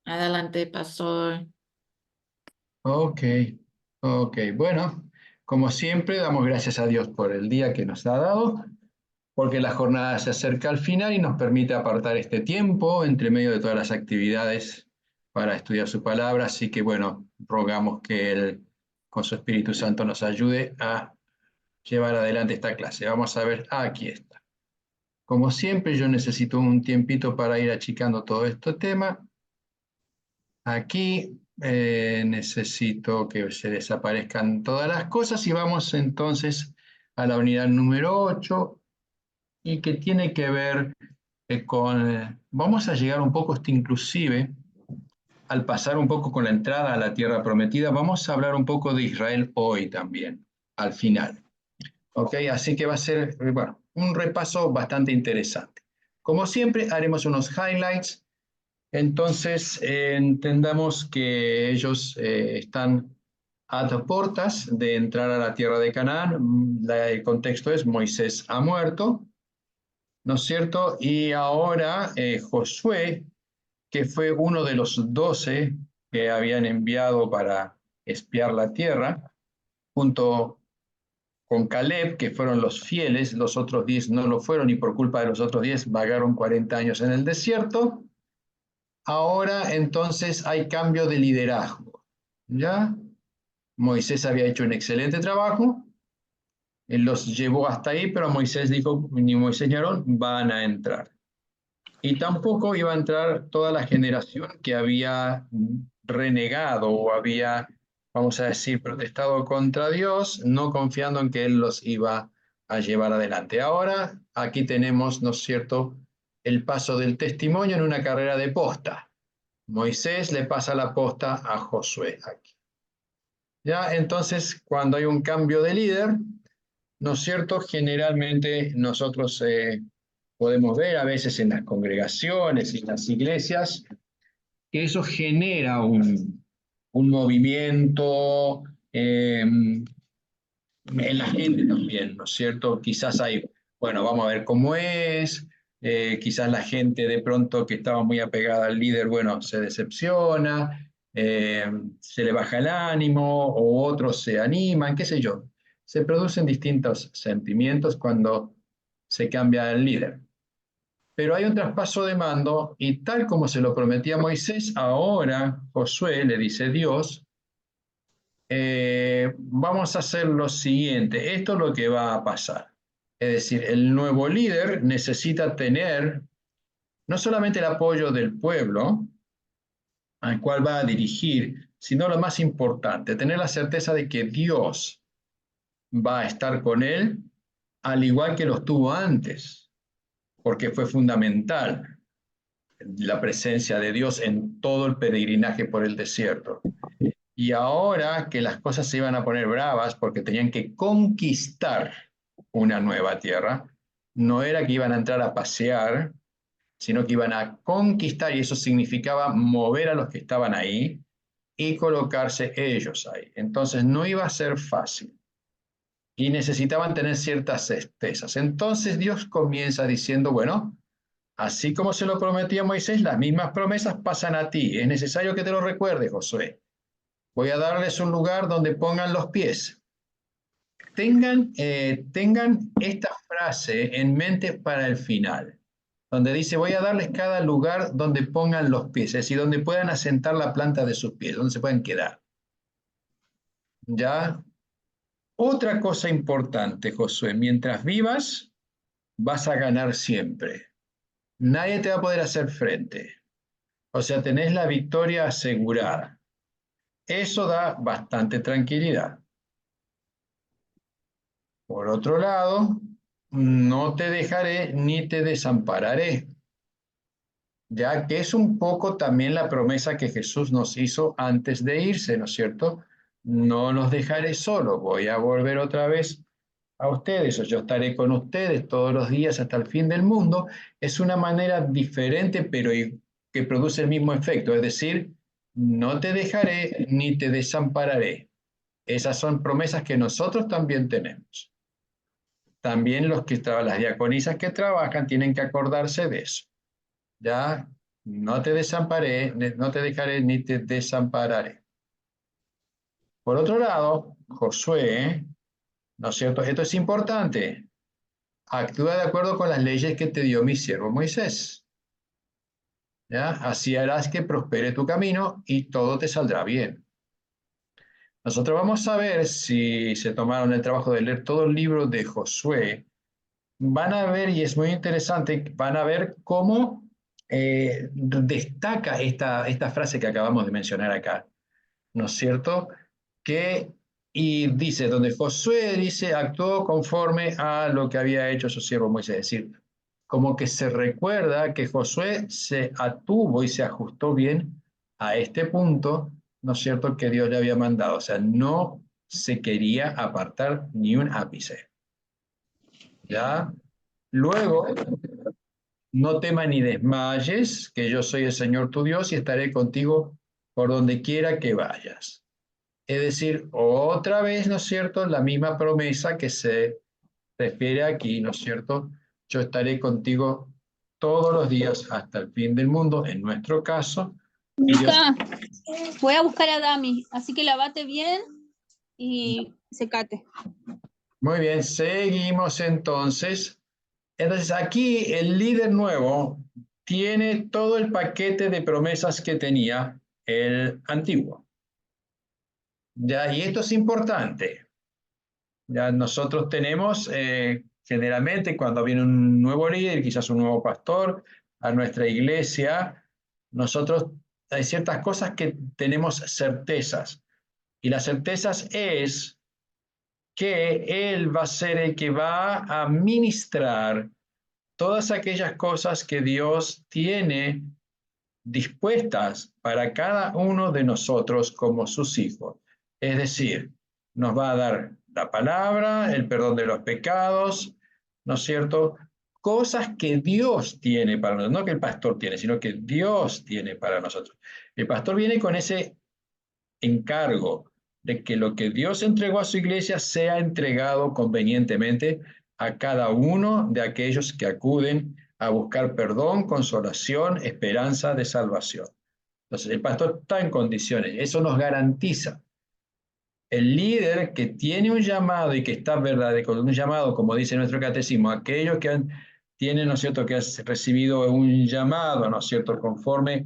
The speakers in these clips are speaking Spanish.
Adelante, pastor. Ok, ok. Bueno, como siempre, damos gracias a Dios por el día que nos ha dado, porque la jornada se acerca al final y nos permite apartar este tiempo entre medio de todas las actividades para estudiar su palabra. Así que, bueno, rogamos que Él, con su Espíritu Santo, nos ayude a llevar adelante esta clase. Vamos a ver, aquí está. Como siempre, yo necesito un tiempito para ir achicando todo este tema. Aquí necesito que se desaparezcan todas las cosas y vamos entonces a la unidad número 8 y que tiene que ver vamos a llegar un poco, inclusive, al pasar un poco con la entrada a la tierra prometida, vamos a hablar un poco de Israel hoy también, al final. ¿Ok? Así que va a ser, bueno, un repaso bastante interesante. Como siempre, haremos unos highlights. Entonces, entendamos que ellos están a las puertas de entrar a la tierra de Canaán. El contexto es Moisés ha muerto, ¿no es cierto? Y ahora Josué, que fue uno de los 12 que habían enviado para espiar la tierra, junto con Caleb, que fueron los fieles, los otros 10 no lo fueron y por culpa de los otros 10 vagaron 40 años en el desierto. Ahora entonces hay cambio de liderazgo. ¿Ya? Moisés había hecho un excelente trabajo, él los llevó hasta ahí, pero Moisés dijo, ni Moisés ni Aarón van a entrar. Y tampoco iba a entrar toda la generación que había renegado o había, vamos a decir, protestado contra Dios, no confiando en que Él los iba a llevar adelante. Ahora aquí tenemos, ¿no es cierto?, el paso del testimonio en una carrera de posta. Moisés le pasa la posta a Josué aquí. Ya, entonces, cuando hay un cambio de líder, ¿no es cierto? Generalmente nosotros podemos ver a veces en las congregaciones y en las iglesias que eso genera un movimiento en la gente también, ¿no es cierto? Quizás hay, bueno, vamos a ver cómo es, quizás la gente de pronto que estaba muy apegada al líder, bueno, se decepciona, se le baja el ánimo, o otros se animan, qué sé yo. Se producen distintos sentimientos cuando se cambia el líder. Pero hay un traspaso de mando y tal como se lo prometía Moisés, ahora Josué le dice Dios, vamos a hacer lo siguiente, esto es lo que va a pasar. Es decir, el nuevo líder necesita tener no solamente el apoyo del pueblo al cual va a dirigir, sino lo más importante, tener la certeza de que Dios va a estar con él, al igual que lo estuvo antes, porque fue fundamental la presencia de Dios en todo el peregrinaje por el desierto. Y ahora que las cosas se iban a poner bravas porque tenían que conquistar una nueva tierra, no era que iban a entrar a pasear, sino que iban a conquistar y eso significaba mover a los que estaban ahí y colocarse ellos ahí. Entonces no iba a ser fácil y necesitaban tener ciertas certezas. Entonces Dios comienza diciendo, bueno, así como se lo prometía a Moisés, las mismas promesas pasan a ti. Es necesario que te lo recuerdes, Josué. Voy a darles un lugar donde pongan los pies. Tengan esta frase en mente para el final, donde dice, voy a darles cada lugar donde pongan los pies, es decir, donde puedan asentar la planta de sus pies, donde se puedan quedar. ¿Ya? Otra cosa importante, Josué, mientras vivas, vas a ganar siempre. Nadie te va a poder hacer frente. O sea, tenés la victoria asegurada. Eso da bastante tranquilidad. Por otro lado, no te dejaré ni te desampararé, ya que es un poco también la promesa que Jesús nos hizo antes de irse, ¿no es cierto? No los dejaré solos, voy a volver otra vez a ustedes, o yo estaré con ustedes todos los días hasta el fin del mundo. Es una manera diferente, pero que produce el mismo efecto, es decir, no te dejaré ni te desampararé. Esas son promesas que nosotros también tenemos. También las diaconisas que trabajan tienen que acordarse de eso. ¿Ya? no te desamparé, no te dejaré ni te desampararé. Por otro lado, Josué, ¿no es cierto? Esto es importante. Actúa de acuerdo con las leyes que te dio mi siervo Moisés. ¿Ya? Así harás que prospere tu camino y todo te saldrá bien. Nosotros vamos a ver si se tomaron el trabajo de leer todo el libro de Josué. Van a ver, y es muy interesante, van a ver cómo destaca esta frase que acabamos de mencionar acá, ¿no es cierto? Y dice, donde Josué dice, actuó conforme a lo que había hecho su siervo Moisés. Es decir, como que se recuerda que Josué se atuvo y se ajustó bien a este punto, ¿no es cierto?, que Dios le había mandado. O sea, no se quería apartar ni un ápice. ¿Ya? Luego, no temas ni desmayes, que yo soy el Señor tu Dios y estaré contigo por donde quiera que vayas. Es decir, otra vez, ¿no es cierto?, la misma promesa que se refiere aquí, ¿no es cierto? Yo estaré contigo todos los días hasta el fin del mundo, en nuestro caso, y Dios. Mica, voy a buscar a Dami, así que lavate bien y secate. Muy bien, seguimos entonces. Entonces aquí el líder nuevo tiene todo el paquete de promesas que tenía el antiguo. ¿Ya? Y esto es importante. Ya nosotros tenemos generalmente cuando viene un nuevo líder, quizás un nuevo pastor a nuestra iglesia, nosotros hay ciertas cosas que tenemos certezas. Y las certezas es que Él va a ser el que va a ministrar todas aquellas cosas que Dios tiene dispuestas para cada uno de nosotros como sus hijos. Es decir, nos va a dar la palabra, el perdón de los pecados, ¿no es cierto? Cosas que Dios tiene para nosotros, no que el pastor tiene, sino que Dios tiene para nosotros. El pastor viene con ese encargo de que lo que Dios entregó a su iglesia sea entregado convenientemente a cada uno de aquellos que acuden a buscar perdón, consolación, esperanza de salvación. Entonces, el pastor está en condiciones, eso nos garantiza. El líder que tiene un llamado y que está verdadero, con un llamado, como dice nuestro catecismo, aquellos que tienen, ¿no es cierto?, que han recibido un llamado, ¿no es cierto?, conforme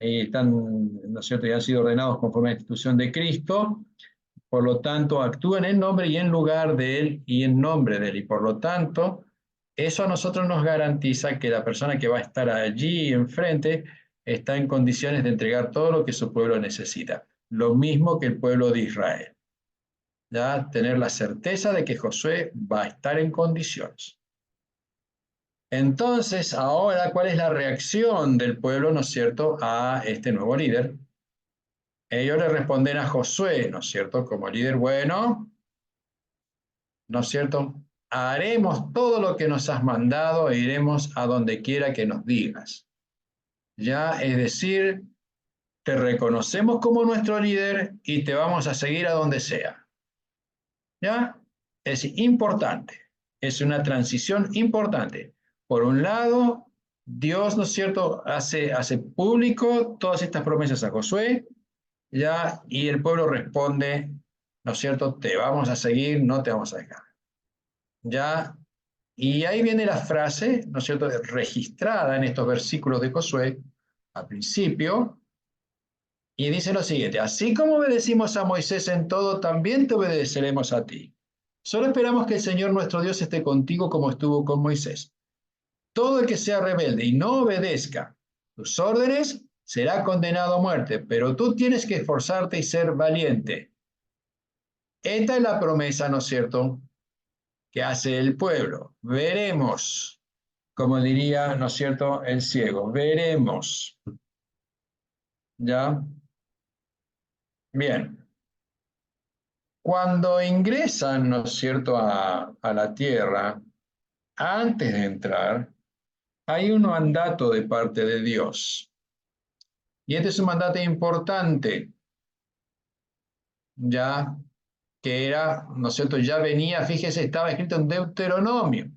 están, ¿no es cierto?, y han sido ordenados conforme a la institución de Cristo, por lo tanto, actúan en nombre y en lugar de Él y en nombre de Él. Y por lo tanto, eso a nosotros nos garantiza que la persona que va a estar allí enfrente está en condiciones de entregar todo lo que su pueblo necesita. Lo mismo que el pueblo de Israel. Ya tener la certeza de que Josué va a estar en condiciones. Entonces, ahora, ¿cuál es la reacción del pueblo, ¿no es cierto?, a este nuevo líder? Ellos le responden a Josué, ¿no es cierto?, como líder bueno, ¿no es cierto? Haremos todo lo que nos has mandado e iremos a donde quiera que nos digas. Ya, es decir, te reconocemos como nuestro líder y te vamos a seguir a donde sea. ¿Ya? Es importante, es una transición importante. Por un lado, Dios, ¿no es cierto?, hace público todas estas promesas a Josué, ¿ya? Y el pueblo responde, ¿no es cierto?, te vamos a seguir, no te vamos a dejar. ¿Ya? Y ahí viene la frase, ¿no es cierto?, registrada en estos versículos de Josué, al principio, y dice lo siguiente: así como obedecimos a Moisés en todo, también te obedeceremos a ti. Solo esperamos que el Señor nuestro Dios esté contigo como estuvo con Moisés. Todo el que sea rebelde y no obedezca tus órdenes será condenado a muerte, pero tú tienes que esforzarte y ser valiente. Esta es la promesa, ¿no es cierto?, que hace el pueblo. Veremos, como diría, ¿no es cierto?, el ciego. Veremos. ¿Ya? Bien. Cuando ingresan, ¿no es cierto?, a la tierra, antes de entrar, hay un mandato de parte de Dios. Y este es un mandato importante, ya que era, ¿no es cierto?, ya venía, fíjese, estaba escrito en Deuteronomio.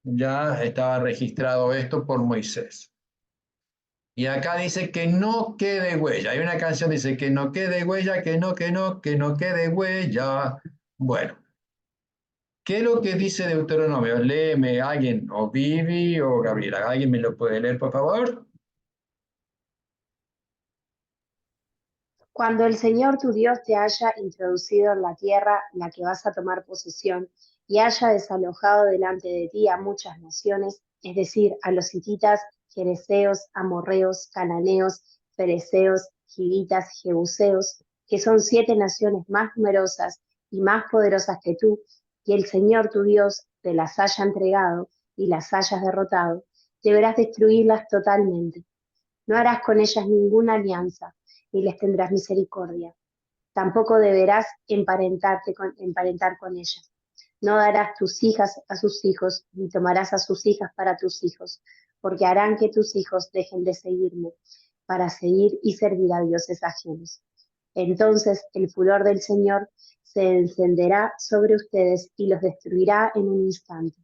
Ya estaba registrado esto por Moisés. Y acá dice que no quede huella. Hay una canción que dice que no quede huella, que no quede huella. Bueno, ¿qué es lo que dice Deuteronomio? Léeme alguien, o Vivi o Gabriela. ¿Alguien me lo puede leer, por favor? Cuando el Señor tu Dios te haya introducido en la tierra en la que vas a tomar posesión y haya desalojado delante de ti a muchas naciones, es decir, a los hititas, jereseos, amorreos, cananeos, fereceos, givitas, jebuseos, que son 7 naciones más numerosas y más poderosas que tú, y el Señor tu Dios te las haya entregado y las hayas derrotado, deberás destruirlas totalmente. No harás con ellas ninguna alianza, ni les tendrás misericordia. Tampoco deberás emparentar con ellas. No darás tus hijas a sus hijos, ni tomarás a sus hijas para tus hijos, porque harán que tus hijos dejen de seguirme, para seguir y servir a dioses ajenos. Entonces el furor del Señor se encenderá sobre ustedes y los destruirá en un instante.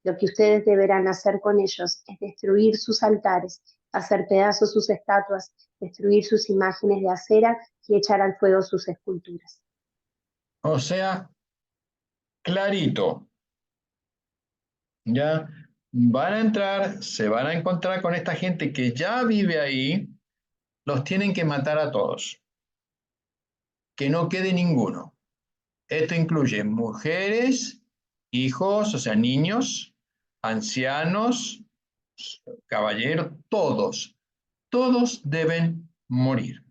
Lo que ustedes deberán hacer con ellos es destruir sus altares, hacer pedazos sus estatuas, destruir sus imágenes de acera y echar al fuego sus esculturas. O sea, clarito. Ya van a entrar, se van a encontrar con esta gente que ya vive ahí, los tienen que matar a todos. Que no quede ninguno. Esto incluye mujeres, hijos, o sea, niños, ancianos, caballeros, todos. Todos deben morir.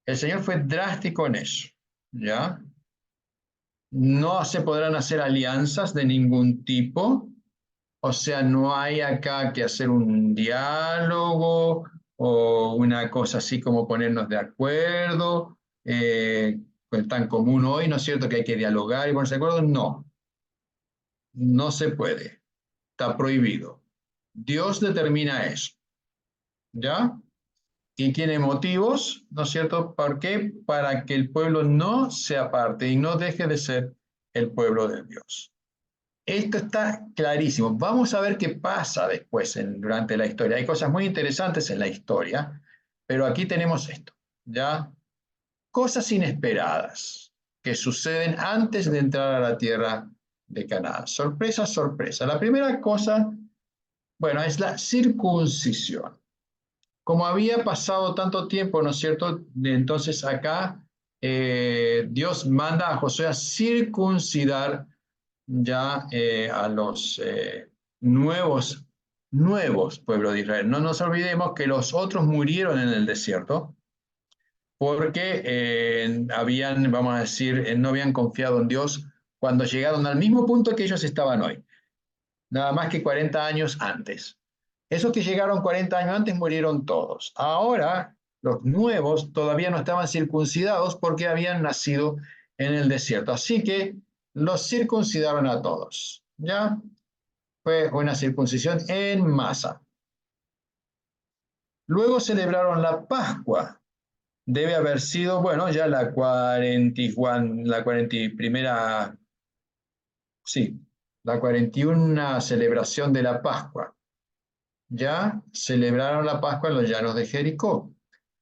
El Señor fue drástico en eso, ¿ya? No se podrán hacer alianzas de ningún tipo, o sea, no hay acá que hacer un diálogo o una cosa así como ponernos de acuerdo, pues tan común hoy, ¿no es cierto? Que hay que dialogar y ponerse de acuerdo. No, no se puede, está prohibido. Dios determina eso, ¿ya? Y tiene motivos, ¿no es cierto? ¿Por qué? Para que el pueblo no se aparte y no deje de ser el pueblo de Dios. Esto está clarísimo. Vamos a ver qué pasa después durante la historia. Hay cosas muy interesantes en la historia, pero aquí tenemos esto, ¿ya? Cosas inesperadas que suceden antes de entrar a la tierra de Canaán. Sorpresa, sorpresa. La primera cosa, bueno, es la circuncisión. Como había pasado tanto tiempo, ¿no es cierto? Entonces acá Dios manda a Josué a circuncidar ya a los nuevos pueblos de Israel. No nos olvidemos que los otros murieron en el desierto porque habían, vamos a decir, no habían confiado en Dios cuando llegaron al mismo punto que ellos estaban hoy, nada más que 40 años antes. Esos que llegaron 40 años antes murieron todos. Ahora, los nuevos todavía no estaban circuncidados porque habían nacido en el desierto. Así que los circuncidaron a todos. ¿Ya? Fue una circuncisión en masa. Luego celebraron la Pascua. Debe haber sido, bueno, ya la 41, sí, la 41 celebración de la Pascua. Ya celebraron la Pascua en los llanos de Jericó.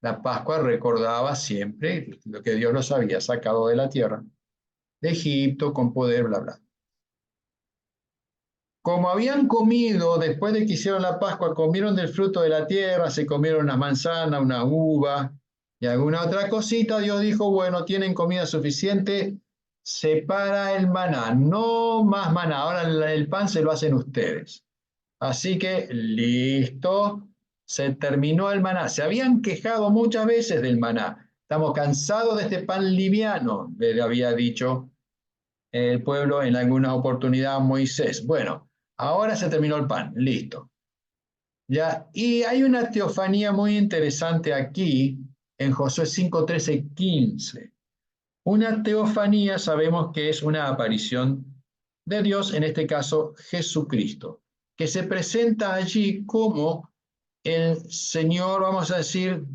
La Pascua recordaba siempre lo que Dios los había sacado de la tierra, de Egipto, con poder, bla, bla. Como habían comido, después de que hicieron la Pascua, comieron del fruto de la tierra, se comieron una manzana, una uva y alguna otra cosita, Dios dijo, bueno, tienen comida suficiente, separa el maná, no más maná, ahora el pan se lo hacen ustedes. Así que, listo, se terminó el maná. Se habían quejado muchas veces del maná. Estamos cansados de este pan liviano, le había dicho el pueblo en alguna oportunidad a Moisés. Bueno, ahora se terminó el pan, listo. Ya, y hay una teofanía muy interesante aquí en Josué 5, 13, 15. Una teofanía sabemos que es una aparición de Dios, en este caso Jesucristo, que se presenta allí como el Señor, vamos a decir,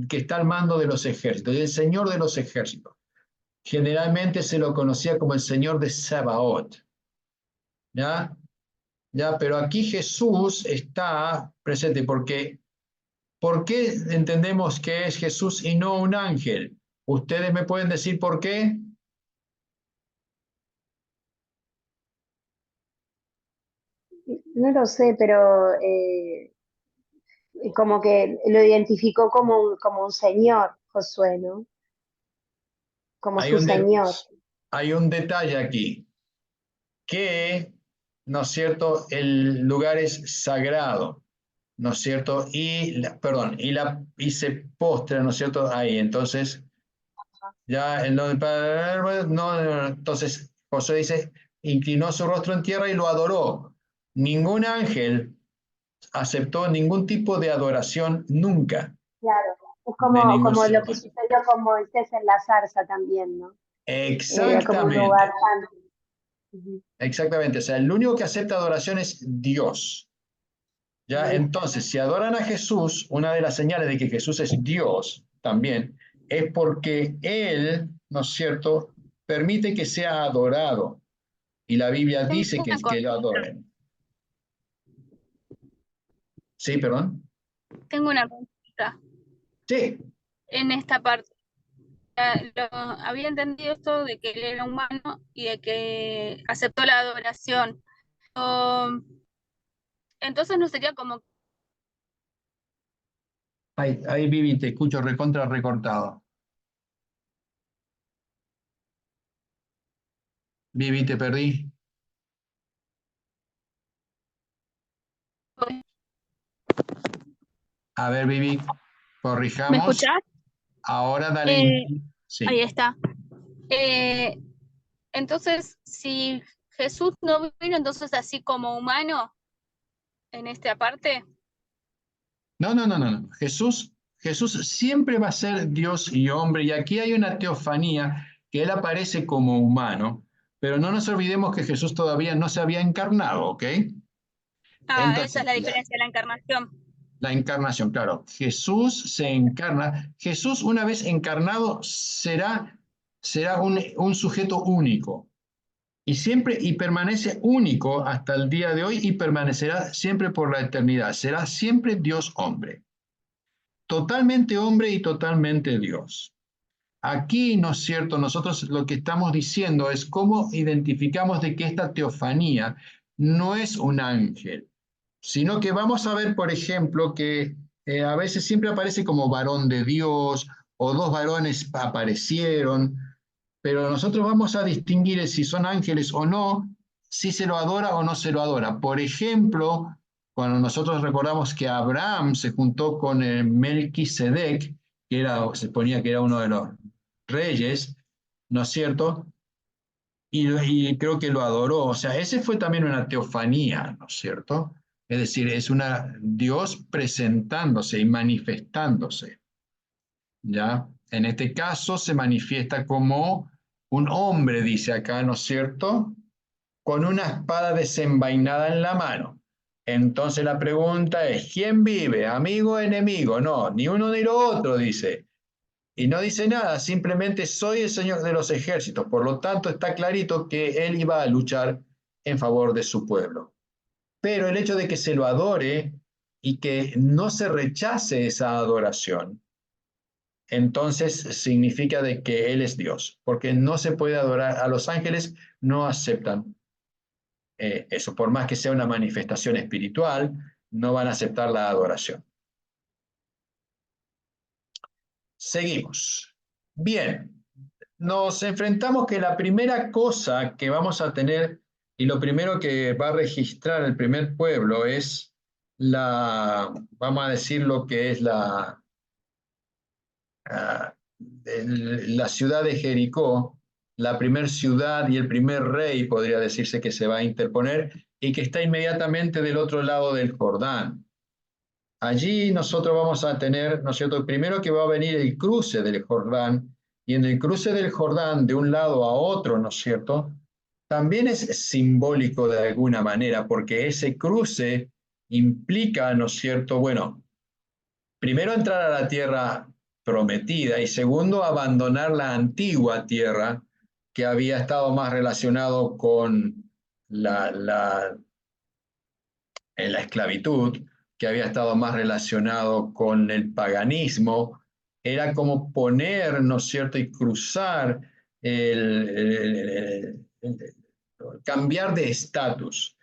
que está al mando de los ejércitos, el Señor de los ejércitos. Generalmente se lo conocía como el Señor de Sabaoth. ¿Ya? ¿Ya? Pero aquí Jesús está presente porque ¿Por qué entendemos que es Jesús y no un ángel? ¿Ustedes me pueden decir por qué? No lo sé, pero como que lo identificó como un señor, Josué, ¿no? Como Hay su un, de- señor. hay un detalle aquí, que, ¿no es cierto?, el lugar es sagrado, ¿no es cierto? Y se postra, ¿no es cierto?, ahí. Entonces, ya entonces José dice, inclinó su rostro en tierra y lo adoró. Ningún ángel aceptó ningún tipo de adoración nunca Claro, es de ningún como ser lo que humano. sucedió con Moisés en la zarza también, ¿no? Era como un lugar Exactamente, santo. Ujú. exactamente. O sea, el único que acepta adoración es Dios. ¿Ya? Bien. Entonces, si adoran a Jesús, una de las señales de que Jesús es Dios también, es porque Él, ¿no es cierto?, permite que sea adorado. Y la Biblia Tengo dice una que lo consulta. adoren. ¿Sí, perdón? Tengo una consulta Sí. en esta parte. Había entendido esto de que él era humano y de que aceptó la adoración. Um, entonces no sería como, Ahí Vivi, te escucho recontra recortado. Vivi, te perdí. A ver, Vivi, ¿me corrijamos. escuchás? Ahora dale. Eh, Ahí Sí. está. Eh, entonces, si Jesús no vino entonces así como humano en esta parte, No, no, no, no, no. Jesús siempre va a ser Dios y hombre, y aquí hay una teofanía que él aparece como humano, pero no nos olvidemos que Jesús todavía no se había encarnado, ¿ok? esa es Entonces, la diferencia de la encarnación. la encarnación, claro. Jesús se encarna. Jesús, una vez encarnado, será un sujeto único. Y siempre y permanece único hasta el día de hoy y permanecerá siempre por la eternidad. Será siempre Dios hombre. Totalmente hombre y totalmente Dios. Aquí, ¿no es cierto? Nosotros lo que estamos diciendo es cómo identificamos de que esta teofanía no es un ángel, sino que vamos a ver, por ejemplo, que a veces siempre aparece como varón de Dios o dos varones aparecieron, pero nosotros vamos a distinguir si son ángeles o no, si se lo adora o no se lo adora. Por ejemplo, cuando nosotros recordamos que Abraham se juntó con Melquisedec, se ponía que era uno de los reyes, ¿no es cierto? Y creo que lo adoró. O sea, ese fue también una teofanía, ¿no es cierto? Es decir, es Dios presentándose y manifestándose, ¿ya? En este caso se manifiesta como un hombre, dice acá, ¿no es cierto?, con una espada desenvainada en la mano. Entonces la pregunta es, ¿quién vive? ¿Amigo o enemigo? No, ni uno ni lo otro, dice. Y no dice nada, simplemente soy el Señor de los ejércitos. Por lo tanto, está clarito que él iba a luchar en favor de su pueblo. Pero el hecho de que se lo adore y que no se rechace esa adoración, entonces significa de que él es Dios, porque no se puede adorar a los ángeles, no aceptan eso, por más que sea una manifestación espiritual, no van a aceptar la adoración. Seguimos. Bien, nos enfrentamos que la primera cosa que vamos a tener y lo primero que va a registrar el primer pueblo es vamos a decir lo que es la ciudad de Jericó, la primer ciudad y el primer rey, podría decirse, que se va a interponer y que está inmediatamente del otro lado del Jordán. Allí nosotros vamos a tener, ¿no es cierto?, primero que va a venir el cruce del Jordán, y en el cruce del Jordán de un lado a otro, ¿no es cierto?, también es simbólico de alguna manera, porque ese cruce implica, ¿no es cierto?, bueno, primero entrar a la tierra prometida y segundo abandonar la antigua tierra que había estado más relacionado con la esclavitud, que había estado más relacionado con el paganismo, era como poner, ¿no es cierto?, y cruzar, cambiar de estatus.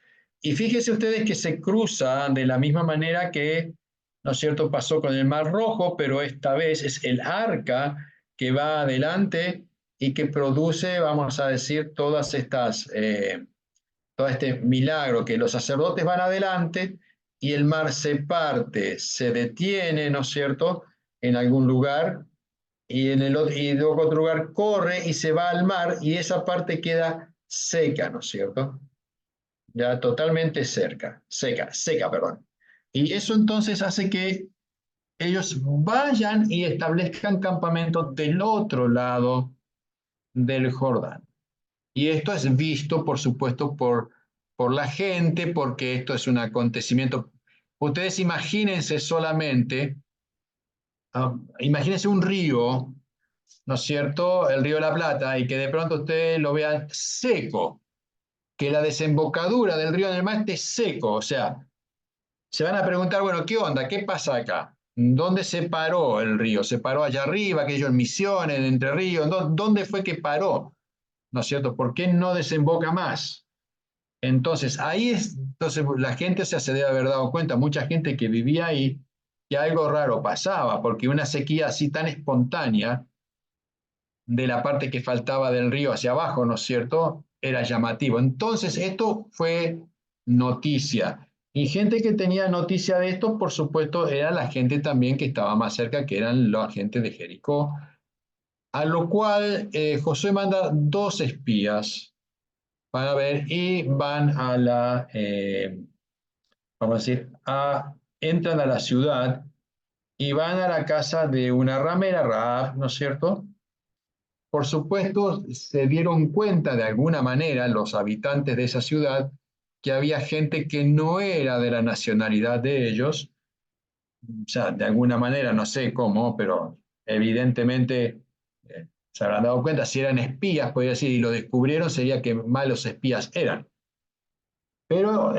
Y fíjense ustedes que se cruza de la misma manera que, ¿no es cierto?, pasó con el Mar Rojo, pero esta vez es el arca que va adelante y que produce, vamos a decir, todas estas, todo este milagro, que los sacerdotes van adelante y el mar se parte, se detiene, ¿no es cierto?, en algún lugar y, y luego otro lugar corre y se va al mar y esa parte queda seca, ¿no es cierto? Ya totalmente seca, perdón. Y eso entonces hace que ellos vayan y establezcan campamento del otro lado del Jordán. Y esto es visto, por supuesto, por la gente, porque esto es un acontecimiento. Ustedes imagínense solamente, imagínense un río, ¿no es cierto? El río de la Plata, y que de pronto ustedes lo vean seco, que la desembocadura del río en el mar esté seco. O sea, se van a preguntar, bueno, ¿qué onda? ¿Qué pasa acá? ¿Dónde se paró el río? ¿Se paró allá arriba, aquello en Misiones, en Entre Ríos? ¿Dónde fue que paró? ¿No es cierto? ¿Por qué no desemboca más? Entonces, entonces la gente se debe haber dado cuenta, mucha gente que vivía ahí, que algo raro pasaba, porque una sequía así tan espontánea de la parte que faltaba del río hacia abajo, ¿no es cierto?, era llamativo. Entonces, esto fue noticia. Y gente que tenía noticia de esto, por supuesto, era la gente también que estaba más cerca, que eran la gente de Jericó, a lo cual Josué manda 2 espías para ver y van a vamos a decir, entran a la ciudad y van a la casa de una ramera, Rahab, ¿no es cierto? Por supuesto, se dieron cuenta de alguna manera los habitantes de esa ciudad que había gente que no era de la nacionalidad de ellos, o sea, de alguna manera, no sé cómo, pero evidentemente se habrán dado cuenta, si eran espías, podría decir, y lo descubrieron, sería que malos espías eran. Pero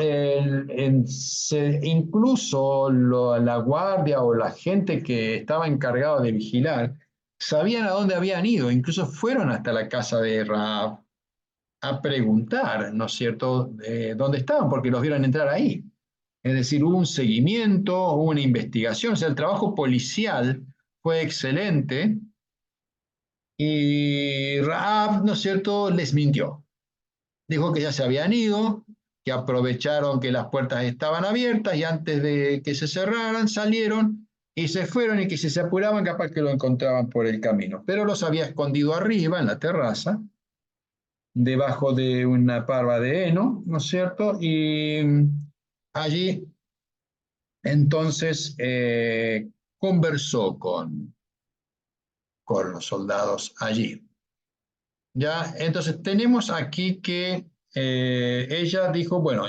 incluso la guardia o la gente que estaba encargado de vigilar sabían a dónde habían ido, incluso fueron hasta la casa de Rahab a preguntar, ¿no es cierto?, dónde estaban, porque los vieron entrar ahí. Es decir, hubo un seguimiento, hubo una investigación, o sea, el trabajo policial fue excelente y Rahab, ¿no es cierto?, les mintió. Dijo que ya se habían ido, que aprovecharon que las puertas estaban abiertas y antes de que se cerraran salieron y se fueron y que si se apuraban capaz que lo encontraban por el camino. Pero los había escondido arriba en la terraza, debajo de una parva de heno, ¿no es cierto? Y allí entonces conversó con los soldados allí. Ya, entonces tenemos aquí que ella dijo, bueno,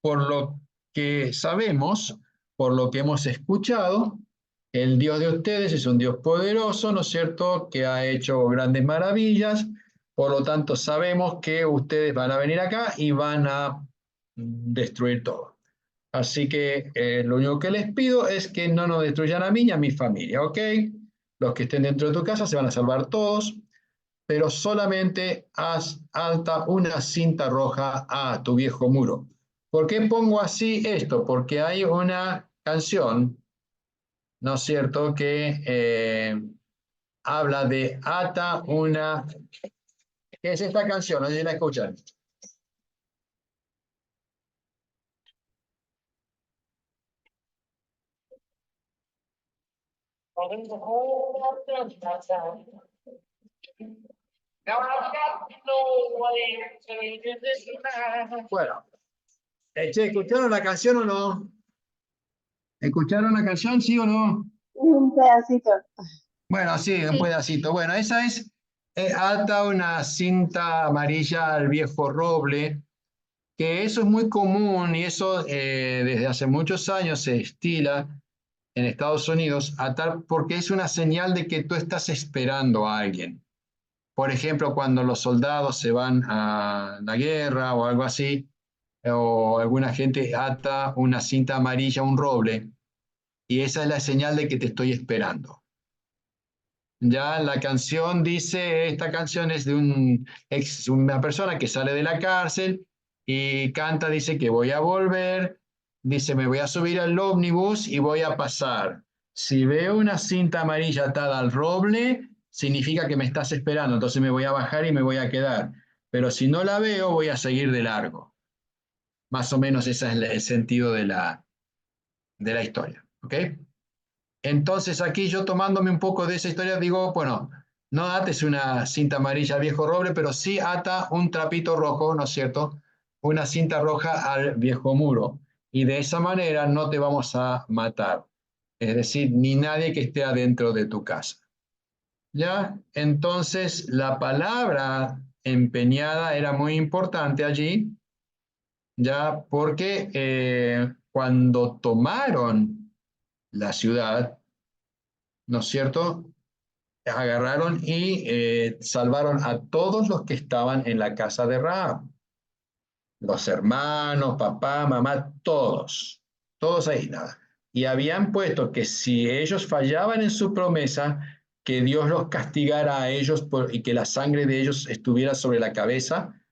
por lo que sabemos, por lo que hemos escuchado, el Dios de ustedes es un Dios poderoso, ¿no es cierto?, que ha hecho grandes maravillas, por lo tanto sabemos que ustedes van a venir acá y van a destruir todo. Así que lo único que les pido es que no nos destruyan a mí y a mi familia, ¿ok? Los que estén dentro de tu casa se van a salvar todos, pero solamente haz alta una cinta roja a tu viejo muro. ¿Por qué pongo así esto? Porque hay una canción, ¿no es cierto?, que habla de ata una... ¿Qué es esta canción? No sé si la escuchan. Bueno, che, ¿escucharon la canción o no? ¿Escucharon la canción, sí o no? Un pedacito. Bueno, sí, un Sí. pedacito. Bueno, esa es ata una cinta amarilla al viejo roble, que eso es muy común y eso desde hace muchos años se estila en Estados Unidos, atar porque es una señal de que tú estás esperando a alguien. Por ejemplo, cuando los soldados se van a la guerra o algo así, o alguna gente ata una cinta amarilla a un roble, y esa es la señal de que te estoy esperando. Ya la canción dice, esta canción es de una persona que sale de la cárcel y canta, dice que voy a volver, dice me voy a subir al ómnibus y voy a pasar. Si veo una cinta amarilla atada al roble, significa que me estás esperando, entonces me voy a bajar y me voy a quedar. Pero si no la veo, voy a seguir de largo. Más o menos ese es el sentido de la historia. ¿Ok? Entonces aquí yo tomándome un poco de esa historia digo, bueno, no ates una cinta amarilla al viejo roble, pero sí ata un trapito rojo, ¿no es cierto? Una cinta roja al viejo muro. Y de esa manera no te vamos a matar. Es decir, ni nadie que esté adentro de tu casa. ¿Ya? Entonces la palabra empeñada era muy importante allí, ya porque cuando tomaron la ciudad, ¿no es cierto? Agarraron y salvaron a todos los que estaban en la casa de Rahab. Los hermanos, papá, mamá, todos ahí, nada. Y habían puesto que si ellos fallaban en su promesa, que Dios los castigara a ellos y que la sangre de ellos estuviera sobre la cabeza,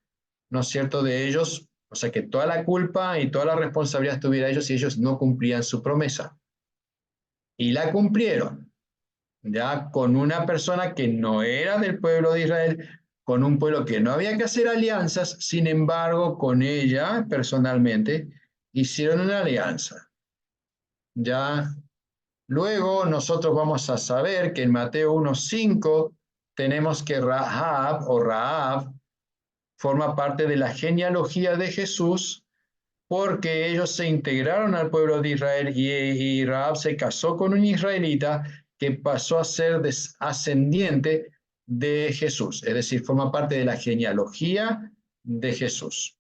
¿no es cierto?, de ellos, o sea, que toda la culpa y toda la responsabilidad estuviera a ellos si ellos no cumplían su promesa. Y la cumplieron, ya con una persona que no era del pueblo de Israel, con un pueblo que no había que hacer alianzas, sin embargo, con ella personalmente hicieron una alianza. Ya luego nosotros vamos a saber que en Mateo 1:5 tenemos que Rahab forma parte de la genealogía de Jesús porque ellos se integraron al pueblo de Israel y Rahab se casó con un israelita que pasó a ser ascendiente de Jesús, es decir, forma parte de la genealogía de Jesús.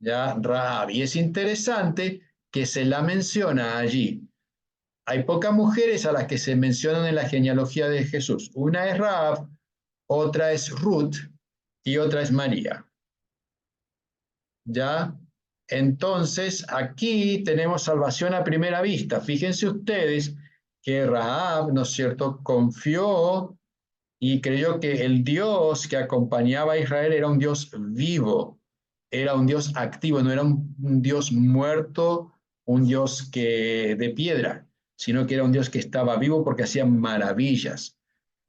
Ya Rahab, y es interesante que se la menciona allí. Hay pocas mujeres a las que se mencionan en la genealogía de Jesús. Una es Rahab, otra es Ruth y otra es María. ¿Ya? Entonces, aquí tenemos salvación a primera vista. Fíjense ustedes que Rahab, ¿no es cierto?, confió y creyó que el Dios que acompañaba a Israel era un Dios vivo, era un Dios activo, no era un Dios muerto, un Dios de piedra, sino que era un Dios que estaba vivo porque hacía maravillas,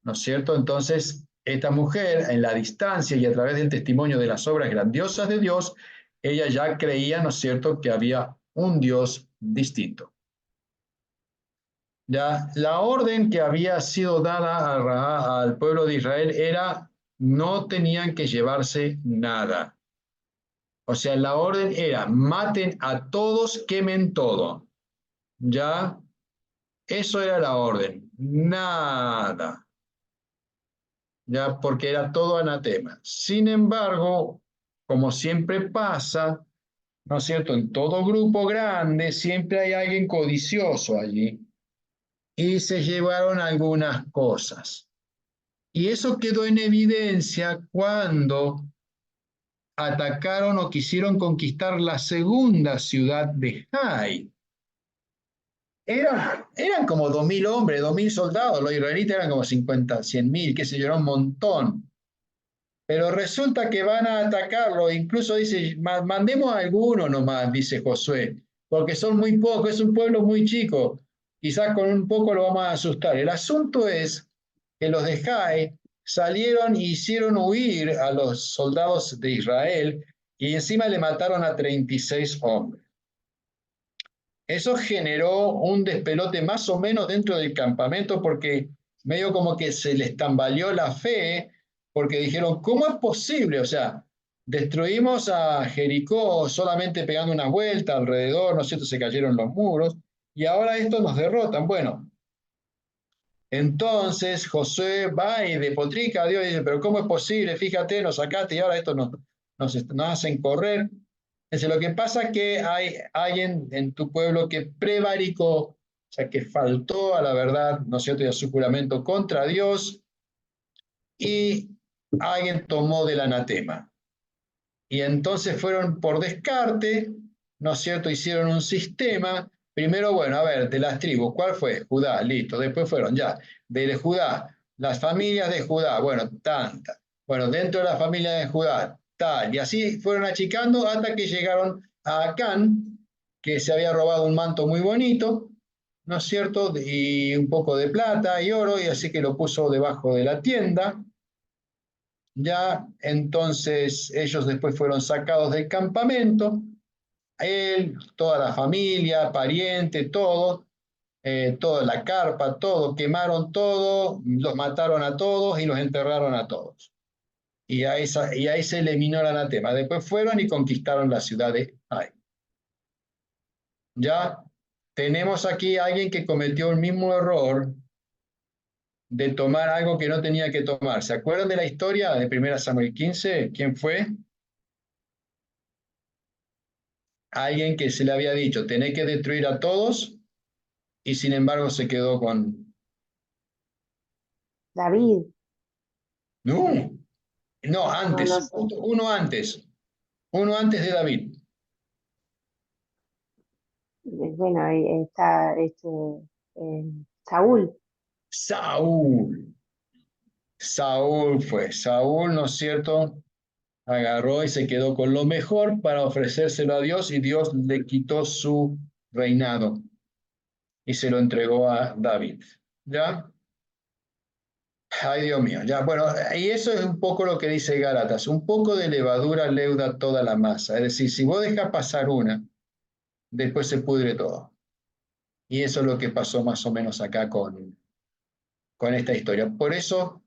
¿no es cierto? Entonces, esta mujer, en la distancia y a través del testimonio de las obras grandiosas de Dios, ella ya creía, ¿no es cierto?, que había un Dios distinto. Ya, la orden que había sido dada al pueblo de Israel era, no tenían que llevarse nada. O sea, la orden era, maten a todos, quemen todo. Ya, eso era la orden, nada. Ya, porque era todo anatema. Sin embargo, como siempre pasa, ¿no es cierto? En todo grupo grande siempre hay alguien codicioso allí y se llevaron algunas cosas. Y eso quedó en evidencia cuando atacaron o quisieron conquistar la segunda ciudad de Jai. Eran como 2.000 hombres, 2.000 soldados, los israelitas eran como 50, 100.000, qué sé yo, era un montón. Pero resulta que van a atacarlo, incluso dice, mandemos a alguno nomás, dice Josué, porque son muy pocos, es un pueblo muy chico, quizás con un poco lo vamos a asustar. El asunto es que los de Jai salieron y hicieron huir a los soldados de Israel y encima le mataron a 36 hombres. Eso generó un despelote más o menos dentro del campamento porque medio como que se les tambaleó la fe porque dijeron, ¿cómo es posible? O sea, destruimos a Jericó solamente pegando una vuelta alrededor, ¿no es cierto? Se cayeron los muros y ahora estos nos derrotan. Bueno, entonces Josué va y despotrica a Dios y dice, pero ¿cómo es posible? Fíjate, nos sacaste y ahora estos nos hacen correr. Dice, lo que pasa es que hay alguien en tu pueblo que prevaricó, o sea, que faltó a la verdad, ¿no es cierto?, y a su juramento contra Dios, y alguien tomó del anatema. Y entonces fueron por descarte, ¿no es cierto? Hicieron un sistema. Primero, bueno, a ver, de las tribus, ¿cuál fue? Judá, listo. Después fueron ya, de Judá, las familias de Judá, bueno, tanta. Bueno, dentro de la familia de Judá, tal. Y así fueron achicando hasta que llegaron a Acán, que se había robado un manto muy bonito, ¿no es cierto? Y un poco de plata y oro, y así que lo puso debajo de la tienda. Ya, entonces ellos después fueron sacados del campamento, él, toda la familia, pariente, todo, toda la carpa, todo, quemaron todo, los mataron a todos y los enterraron a todos. Y ahí se eliminó el anatema. Después fueron y conquistaron la ciudad de Ai. Ya tenemos aquí a alguien que cometió el mismo error de tomar algo que no tenía que tomar. ¿Se acuerdan de la historia de 1 Samuel 15? ¿Quién fue? Alguien que se le había dicho, tenés que destruir a todos, y sin embargo se quedó con... David, No, no, no, no antes, sé. uno antes de David. Bueno, ahí está Saúl. Saúl, ¿no es cierto? Agarró y se quedó con lo mejor para ofrecérselo a Dios y Dios le quitó su reinado y se lo entregó a David. ¿Ya? Ay, Dios mío, ya, bueno, y eso es un poco lo que dice Gálatas, un poco de levadura leuda toda la masa, es decir, si vos dejas pasar una, después se pudre todo. Y eso es lo que pasó más o menos acá con esta historia. Por eso,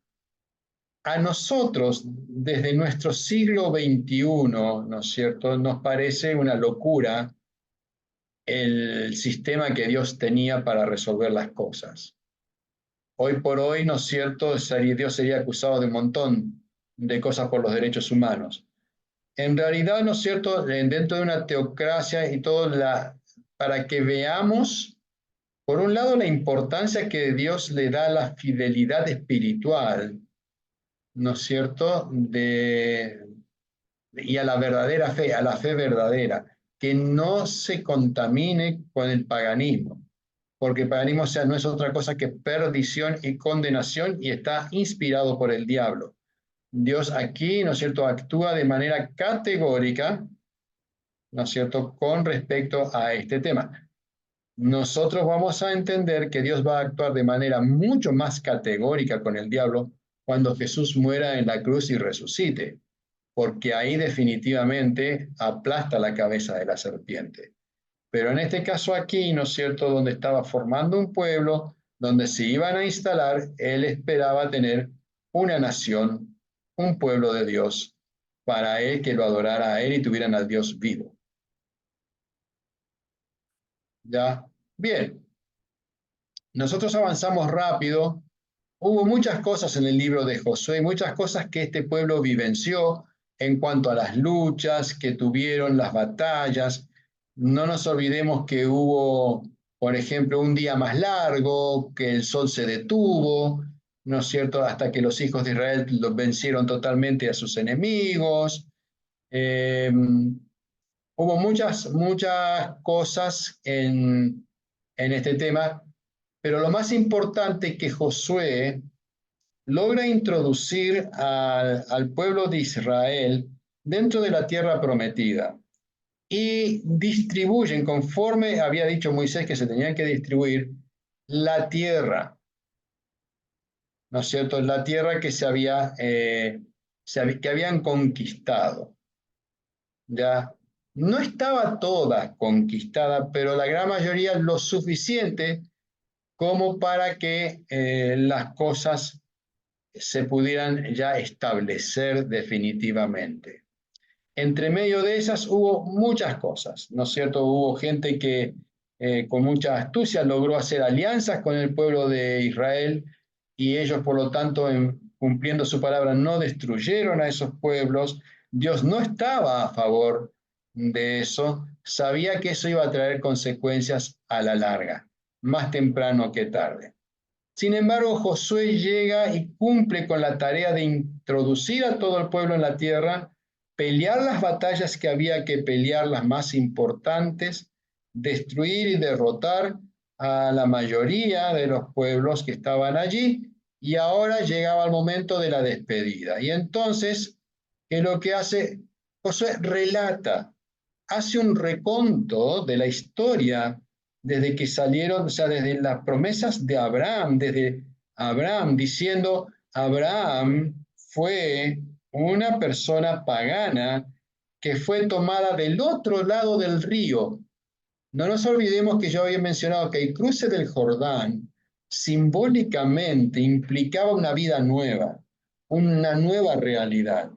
a nosotros, desde nuestro siglo XXI, ¿no es cierto?, nos parece una locura el sistema que Dios tenía para resolver las cosas. Hoy por hoy, ¿no es cierto?, Dios sería acusado de un montón de cosas por los derechos humanos. En realidad, ¿no es cierto?, dentro de una teocracia y todo, para que veamos, por un lado, la importancia que Dios le da a la fidelidad espiritual, ¿no es cierto?, y a la verdadera fe, a la fe verdadera, que no se contamine con el paganismo, porque el paganismo, o sea, no es otra cosa que perdición y condenación y está inspirado por el diablo. Dios aquí, ¿no es cierto?, actúa de manera categórica, ¿no es cierto?, con respecto a este tema. Nosotros vamos a entender que Dios va a actuar de manera mucho más categórica con el diablo cuando Jesús muera en la cruz y resucite, porque ahí definitivamente aplasta la cabeza de la serpiente. Pero en este caso aquí, ¿no es cierto?, donde estaba formando un pueblo, donde se iban a instalar, él esperaba tener una nación, un pueblo de Dios, para él que lo adorara a él y tuvieran al Dios vivo. ¿Ya? Bien, nosotros avanzamos rápido. Hubo muchas cosas en el libro de Josué, muchas cosas que este pueblo vivenció en cuanto a las luchas que tuvieron, las batallas. No nos olvidemos que hubo, por ejemplo, un día más largo, que el sol se detuvo, ¿no es cierto?, hasta que los hijos de Israel los vencieron totalmente a sus enemigos. Hubo muchas cosas en este tema, pero lo más importante es que Josué logra introducir al pueblo de Israel dentro de la tierra prometida y distribuyen, conforme había dicho Moisés que se tenían que distribuir, la tierra, ¿no es cierto? La tierra que que habían conquistado. Ya no estaba toda conquistada, pero la gran mayoría lo suficiente como para que las cosas se pudieran ya establecer definitivamente. Entre medio de esas hubo muchas cosas, ¿no es cierto? Hubo gente que con mucha astucia logró hacer alianzas con el pueblo de Israel y ellos, por lo tanto, cumpliendo su palabra, no destruyeron a esos pueblos. Dios no estaba a favor de eso, sabía que eso iba a traer consecuencias a la larga, más temprano que tarde. Sin embargo, Josué llega y cumple con la tarea de introducir a todo el pueblo en la tierra, pelear las batallas que había que pelear, las más importantes, destruir y derrotar a la mayoría de los pueblos que estaban allí, y ahora llegaba el momento de la despedida. Y entonces, ¿qué es lo que hace? Josué relata, hace un reconto de la historia desde que salieron, o sea, desde las promesas de Abraham, desde Abraham, diciendo, Abraham fue una persona pagana que fue tomada del otro lado del río. No nos olvidemos que yo había mencionado que el cruce del Jordán simbólicamente implicaba una vida nueva, una nueva realidad.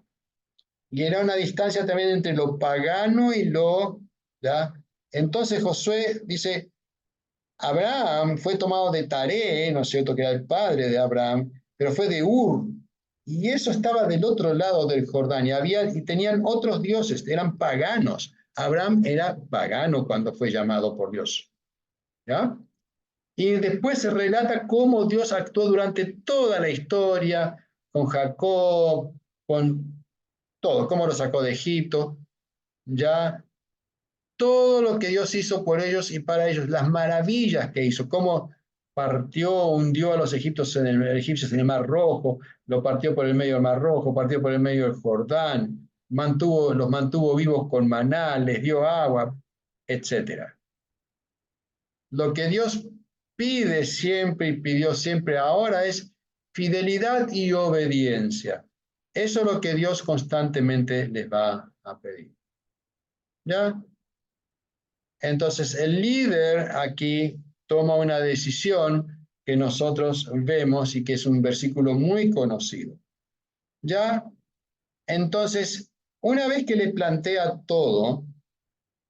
Y era una distancia también entre lo pagano y lo... ¿ya? Entonces Josué dice, Abraham fue tomado de Taré, ¿no es cierto?, que era el padre de Abraham, pero fue de Ur. Y eso estaba del otro lado del Jordán, y tenían otros dioses, eran paganos. Abraham era pagano cuando fue llamado por Dios. ¿Ya? Y después se relata cómo Dios actuó durante toda la historia, con Jacob, con todo, cómo lo sacó de Egipto, ya todo lo que Dios hizo por ellos y para ellos, las maravillas que hizo, cómo hundió a los egipcios en el Mar Rojo, lo partió por el medio del Mar Rojo, partió por el medio del Jordán, los mantuvo vivos con maná, les dio agua, etc. Lo que Dios pide siempre y pidió siempre ahora es fidelidad y obediencia. Eso es lo que Dios constantemente les va a pedir. ¿Ya? Entonces, el líder aquí toma una decisión que nosotros vemos y que es un versículo muy conocido. ¿Ya? Entonces, una vez que le plantea todo,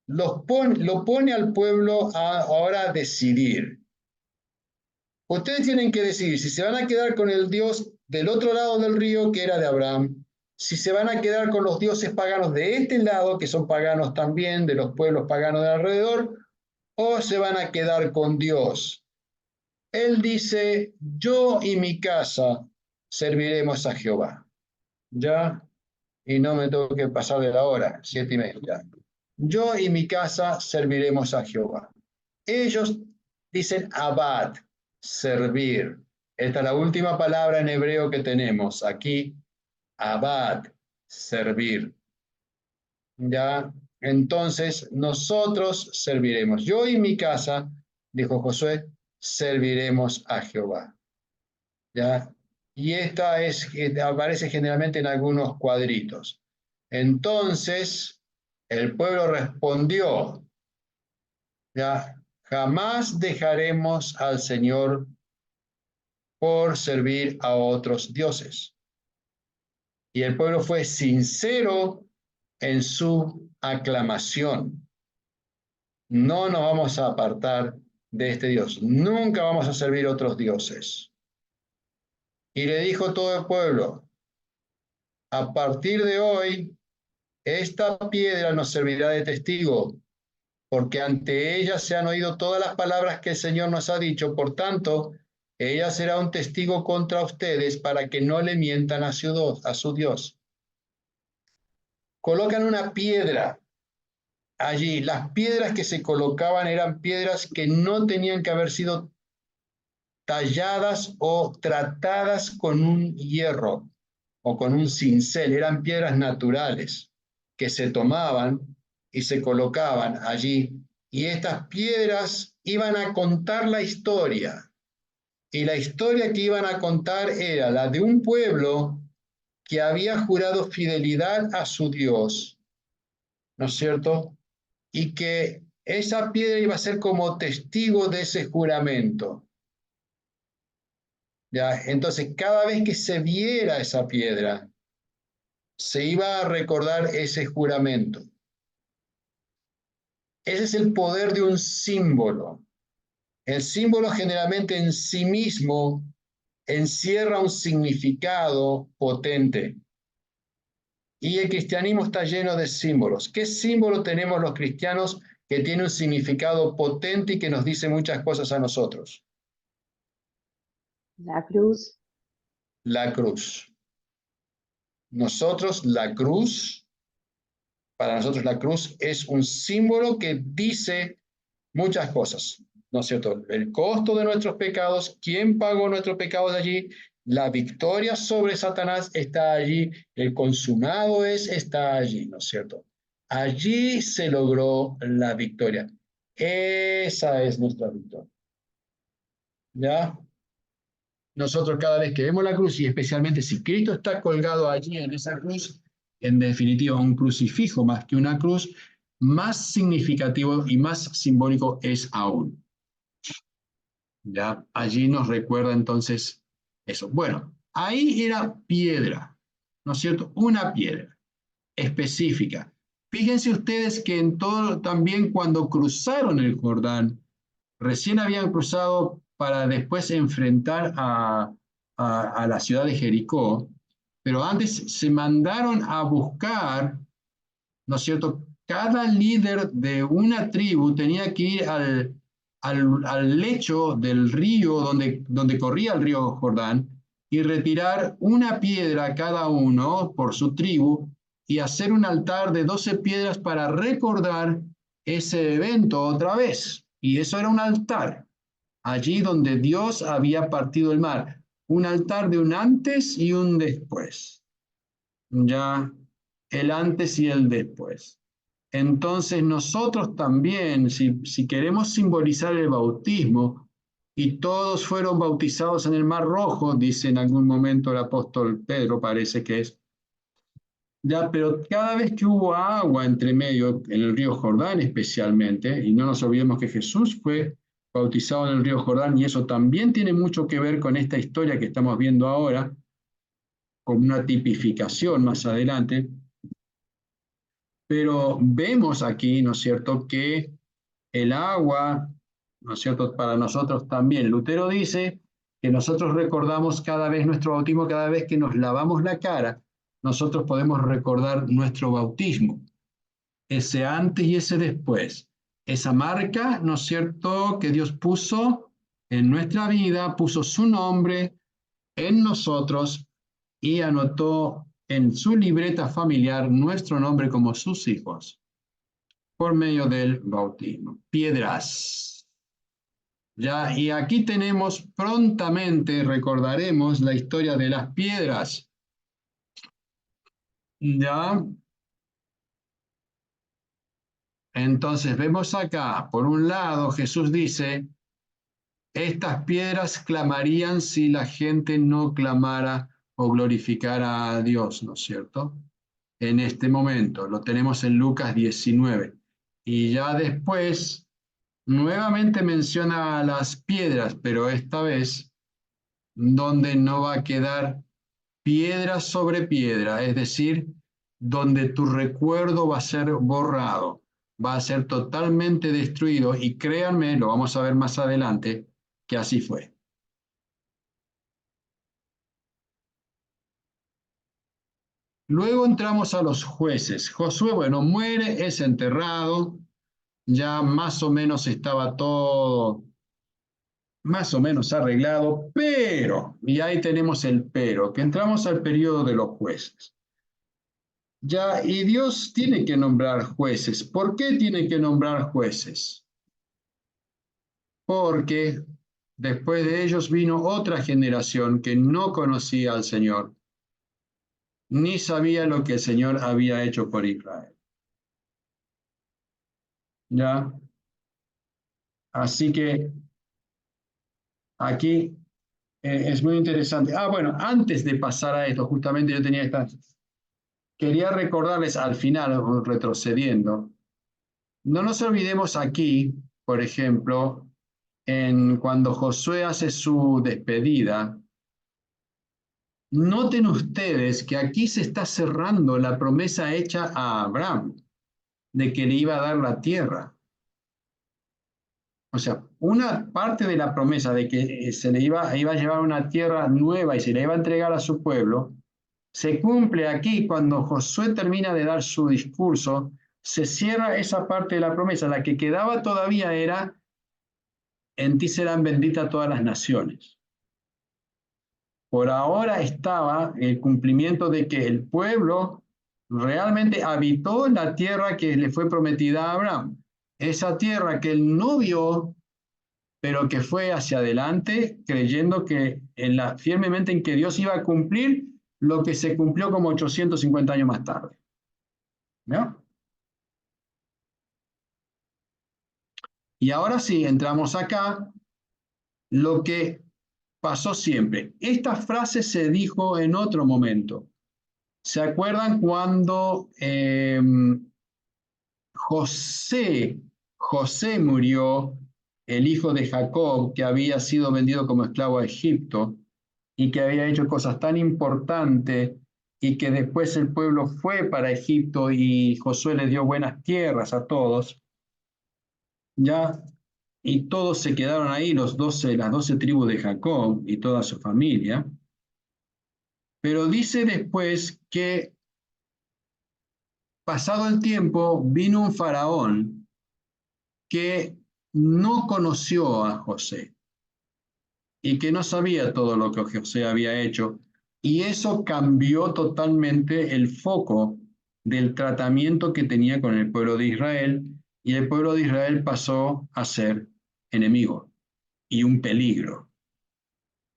lo pone al pueblo ahora a decidir. Ustedes tienen que decidir si se van a quedar con el Dios del otro lado del río, que era de Abraham, si se van a quedar con los dioses paganos de este lado, que son paganos también, de los pueblos paganos de alrededor, o se van a quedar con Dios. Él dice, yo y mi casa serviremos a Jehová. ¿Ya? Y no me tengo que pasar de la hora, 7:30. Yo y mi casa serviremos a Jehová. Ellos dicen abad, servir. Esta es la última palabra en hebreo que tenemos aquí. Abad, servir. ¿Ya? Entonces, nosotros serviremos. Yo y mi casa, dijo Josué, serviremos a Jehová. ¿Ya? Y esta aparece generalmente en algunos cuadritos. Entonces, el pueblo respondió, ¿ya? Jamás dejaremos al Señor por servir a otros dioses. Y el pueblo fue sincero en su aclamación. No nos vamos a apartar de este Dios. Nunca vamos a servir a otros dioses. Y le dijo todo el pueblo, a partir de hoy, esta piedra nos servirá de testigo, porque ante ella se han oído todas las palabras que el Señor nos ha dicho. Por tanto, ella será un testigo contra ustedes para que no le mientan a su Dios. Colocan una piedra allí. Las piedras que se colocaban eran piedras que no tenían que haber sido talladas o tratadas con un hierro o con un cincel. Eran piedras naturales que se tomaban y se colocaban allí. Y estas piedras iban a contar la historia. Y la historia que iban a contar era la de un pueblo que había jurado fidelidad a su Dios, ¿no es cierto? Y que esa piedra iba a ser como testigo de ese juramento. ¿Ya? Entonces, cada vez que se viera esa piedra, se iba a recordar ese juramento. Ese es el poder de un símbolo. El símbolo generalmente en sí mismo encierra un significado potente. Y el cristianismo está lleno de símbolos. ¿Qué símbolo tenemos los cristianos que tiene un significado potente y que nos dice muchas cosas a nosotros? La cruz. La cruz. Nosotros, la cruz, para nosotros la cruz es un símbolo que dice muchas cosas, ¿no es cierto? El costo de nuestros pecados, quién pagó nuestros pecados allí, la victoria sobre Satanás está allí, el consumado está allí, ¿no es cierto? Allí se logró la victoria. Esa es nuestra victoria. ¿Ya? Nosotros cada vez que vemos la cruz, y especialmente si Cristo está colgado allí en esa cruz, en definitiva un crucifijo más que una cruz, más significativo y más simbólico es aún. ¿Ya? Allí nos recuerda entonces eso. Bueno, ahí era piedra, ¿no es cierto? Una piedra específica. Fíjense ustedes que en todo, también cuando cruzaron el Jordán, recién habían cruzado para después enfrentar a la ciudad de Jericó, pero antes se mandaron a buscar, ¿no es cierto? Cada líder de una tribu tenía que ir al lecho del río donde corría el río Jordán y retirar una piedra cada uno por su tribu y hacer un altar de 12 piedras para recordar ese evento otra vez. Y eso era un altar, allí donde Dios había partido el mar. Un altar de un antes y un después. Ya, el antes y el después. Entonces nosotros también, si queremos simbolizar el bautismo, y todos fueron bautizados en el Mar Rojo, dice en algún momento el apóstol Pedro, parece que es, ya, pero cada vez que hubo agua entre medio, en el río Jordán especialmente, y no nos olvidemos que Jesús fue bautizado en el río Jordán, y eso también tiene mucho que ver con esta historia que estamos viendo ahora, con una tipificación más adelante, pero vemos aquí, ¿no es cierto?, que el agua, ¿no es cierto?, para nosotros también. Lutero dice que nosotros recordamos cada vez nuestro bautismo, cada vez que nos lavamos la cara, nosotros podemos recordar nuestro bautismo, ese antes y ese después, esa marca, ¿no es cierto?, que Dios puso en nuestra vida, puso su nombre en nosotros y anotó en su libreta familiar nuestro nombre como sus hijos por medio del bautismo. Piedras. Ya, y aquí tenemos prontamente, recordaremos la historia de las piedras. Ya. Entonces vemos acá, por un lado, Jesús dice, estas piedras clamarían si la gente no clamara o glorificara a Dios, ¿no es cierto? En este momento, lo tenemos en Lucas 19. Y ya después, nuevamente menciona a las piedras, pero esta vez, donde no va a quedar piedra sobre piedra, es decir, donde tu recuerdo va a ser borrado, va a ser totalmente destruido, y créanme, lo vamos a ver más adelante, que así fue. Luego entramos a los jueces. Josué, bueno, muere, es enterrado, ya más o menos estaba todo más o menos arreglado, pero, y ahí tenemos el pero, que entramos al periodo de los jueces. Ya, y Dios tiene que nombrar jueces. ¿Por qué tiene que nombrar jueces? Porque después de ellos vino otra generación que no conocía al Señor, ni sabía lo que el Señor había hecho por Israel. ¿Ya? Así que aquí es muy interesante. Bueno, antes de pasar a esto, justamente yo tenía quería recordarles al final, retrocediendo, no nos olvidemos aquí, por ejemplo, cuando Josué hace su despedida, noten ustedes que aquí se está cerrando la promesa hecha a Abraham de que le iba a dar la tierra. O sea, una parte de la promesa de que se le iba a llevar una tierra nueva y se le iba a entregar a su pueblo, se cumple aquí cuando Josué termina de dar su discurso, se cierra esa parte de la promesa. La que quedaba todavía era, en ti serán benditas todas las naciones. Por ahora estaba el cumplimiento de que el pueblo realmente habitó en la tierra que le fue prometida a Abraham. Esa tierra que él no vio, pero que fue hacia adelante, creyendo que firmemente en que Dios iba a cumplir lo que se cumplió como 850 años más tarde. ¿No? Y ahora sí, entramos acá, lo que pasó siempre. Esta frase se dijo en otro momento. ¿Se acuerdan cuando José murió, el hijo de Jacob, que había sido vendido como esclavo a Egipto y que había hecho cosas tan importantes y que después el pueblo fue para Egipto y Josué le dio buenas tierras a todos, ya, y todos se quedaron ahí, las 12 tribus de Jacob y toda su familia, pero dice después que pasado el tiempo vino un faraón que no conoció a José y que no sabía todo lo que José había hecho, y eso cambió totalmente el foco del tratamiento que tenía con el pueblo de Israel, y el pueblo de Israel pasó a ser enemigo y un peligro.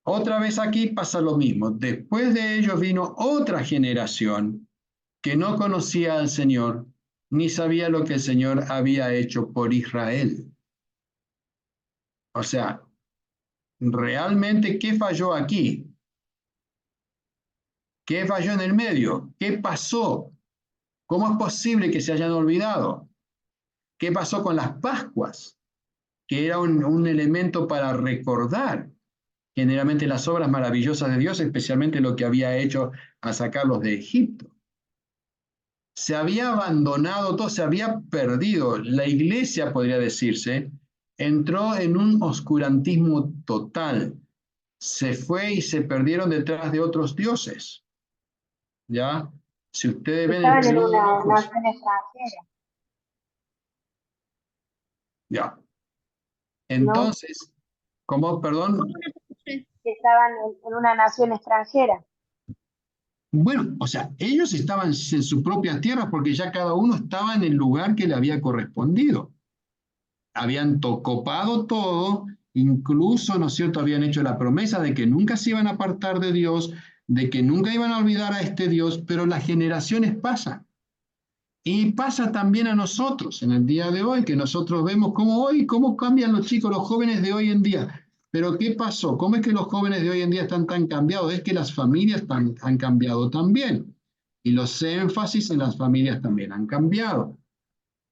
Otra vez aquí pasa lo mismo. Después de ellos vino otra generación que no conocía al Señor, ni sabía lo que el Señor había hecho por Israel. O sea, realmente, ¿qué falló aquí? ¿Qué falló en el medio? ¿Qué pasó? ¿Cómo es posible que se hayan olvidado? ¿Qué pasó con las Pascuas? Que era un elemento para recordar generalmente las obras maravillosas de Dios, especialmente lo que había hecho a sacarlos de Egipto. Se había abandonado todo, se había perdido. La iglesia, podría decirse, entró en un oscurantismo total. Se fue y se perdieron detrás de otros dioses. ¿Ya? Si ustedes ven el Estaban en periodo de una los jueces, nación extranjera, ya. ¿no? Entonces, ¿cómo? Perdón. Estaban en una nación extranjera. Bueno, o sea, ellos estaban en su propia tierra porque ya cada uno estaba en el lugar que le había correspondido. Habían copado todo, incluso, ¿no es cierto?, habían hecho la promesa de que nunca se iban a apartar de Dios, de que nunca iban a olvidar a este Dios, pero las generaciones pasan. Y pasa también a nosotros en el día de hoy, que nosotros vemos cómo cambian los chicos, los jóvenes de hoy en día. Pero ¿qué pasó? ¿Cómo es que los jóvenes de hoy en día están tan cambiados? Es que las familias han cambiado también. Y los énfasis en las familias también han cambiado,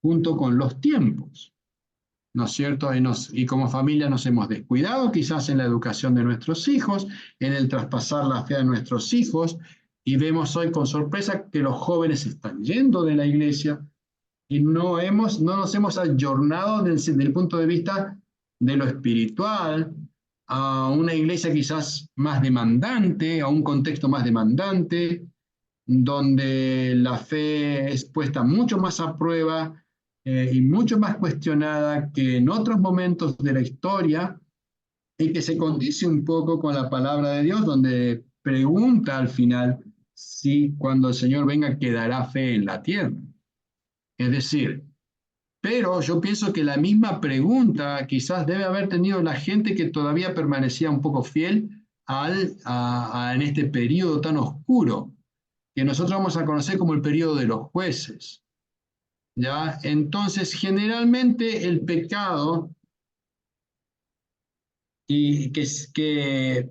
junto con los tiempos. ¿No es cierto? Y como familia nos hemos descuidado quizás en la educación de nuestros hijos, en el traspasar la fe a nuestros hijos, y vemos hoy con sorpresa que los jóvenes están yendo de la iglesia y no nos hemos ayornado desde el punto de vista de lo espiritual a una iglesia quizás más demandante, a un contexto más demandante, donde la fe es puesta mucho más a prueba y mucho más cuestionada que en otros momentos de la historia, y que se condice un poco con la palabra de Dios, donde pregunta al final si cuando el Señor venga quedará fe en la tierra. Es decir, pero yo pienso que la misma pregunta quizás debe haber tenido la gente que todavía permanecía un poco fiel en este periodo tan oscuro, que nosotros vamos a conocer como el periodo de los jueces. ¿Ya? Entonces, generalmente el pecado y que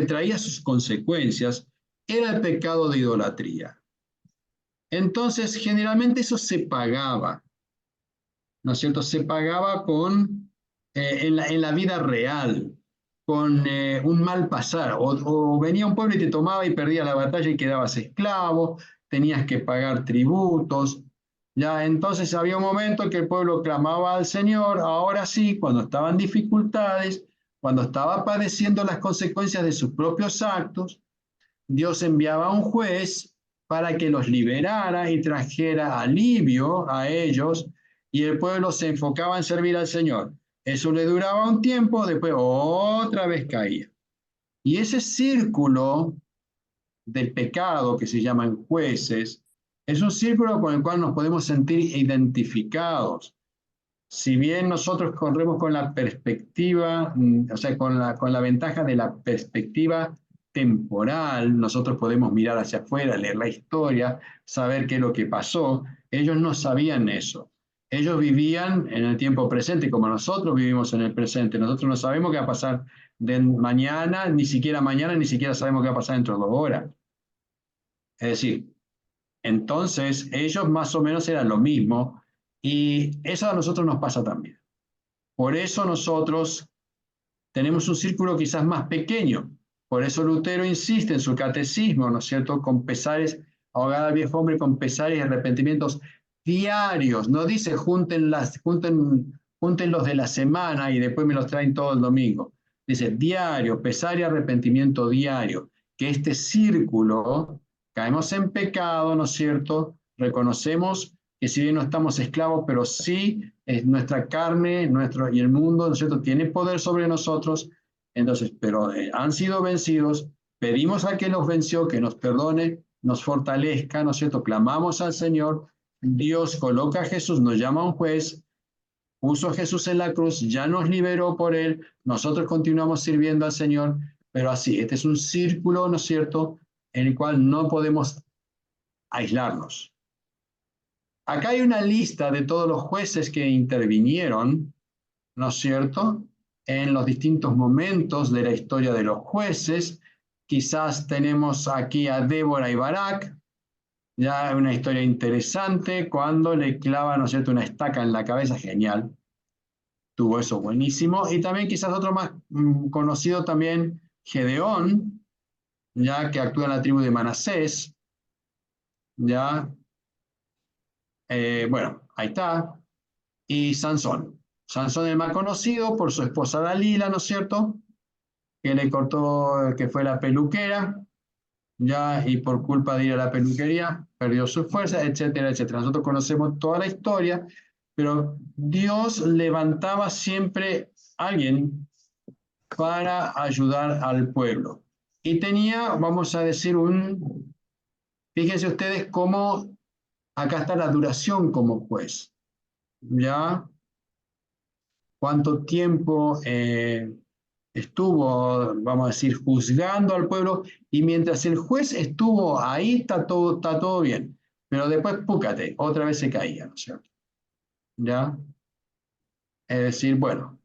traía sus consecuencias era el pecado de idolatría. Entonces, generalmente eso se pagaba, ¿no es cierto? Se pagaba en la vida real, con un mal pasar. O venía un pueblo y te tomaba y perdía la batalla y quedabas esclavo, tenías que pagar tributos. Ya, entonces había un momento que el pueblo clamaba al Señor, ahora sí, cuando estaban dificultades, cuando estaba padeciendo las consecuencias de sus propios actos, Dios enviaba a un juez para que los liberara y trajera alivio a ellos, y el pueblo se enfocaba en servir al Señor. Eso le duraba un tiempo, después otra vez caía. Y ese círculo del pecado que se llaman Jueces, es un círculo con el cual nos podemos sentir identificados. Si bien nosotros corremos con la perspectiva, o sea, con la ventaja de la perspectiva temporal, nosotros podemos mirar hacia afuera, leer la historia, saber qué es lo que pasó. Ellos no sabían eso. Ellos vivían en el tiempo presente, como nosotros vivimos en el presente. Nosotros no sabemos qué va a pasar de mañana, ni siquiera sabemos qué va a pasar dentro de 2 horas. Es decir, entonces ellos más o menos eran lo mismo, y eso a nosotros nos pasa también. Por eso nosotros tenemos un círculo quizás más pequeño. Por eso Lutero insiste en su catecismo, ¿no es cierto?, con pesares, ahogar al viejo hombre con pesares y arrepentimientos diarios. No dice junten los de la semana y después me los traen todo el domingo. Dice diario, pesar y arrepentimiento diario. Que este círculo, caemos en pecado, ¿no es cierto?, reconocemos que si bien no estamos esclavos, pero sí es nuestra carne y el mundo, ¿no es cierto?, tiene poder sobre nosotros. Entonces, pero han sido vencidos, pedimos al que los venció que nos perdone, nos fortalezca, ¿no es cierto?, clamamos al Señor, Dios coloca a Jesús, nos llama a un juez, puso a Jesús en la cruz, ya nos liberó por él, nosotros continuamos sirviendo al Señor, pero así, este es un círculo, ¿no es cierto?, en el cual no podemos aislarnos. Acá hay una lista de todos los jueces que intervinieron, ¿no es cierto?, en los distintos momentos de la historia de los jueces. Quizás tenemos aquí a Débora y Barak, ya una historia interesante, cuando le clavan, ¿no es cierto?, una estaca en la cabeza, genial. Tuvo eso buenísimo. Y también quizás otro más conocido también, Gedeón, ya que actúa en la tribu de Manasés, ya. Bueno, ahí está. Y Sansón. Sansón es el más conocido por su esposa Dalila, ¿no es cierto?, que le cortó, que fue la peluquera, ya, y por culpa de ir a la peluquería perdió su fuerza, etcétera, etcétera. Nosotros conocemos toda la historia, pero Dios levantaba siempre a alguien para ayudar al pueblo. Y tenía, vamos a decir, fíjense ustedes cómo acá está la duración como juez, ¿ya? ¿Cuánto tiempo estuvo, vamos a decir, juzgando al pueblo? Y mientras el juez estuvo ahí, está todo bien. Pero después, púcate, otra vez se caía, ¿no es cierto? ¿Ya? Es decir, bueno,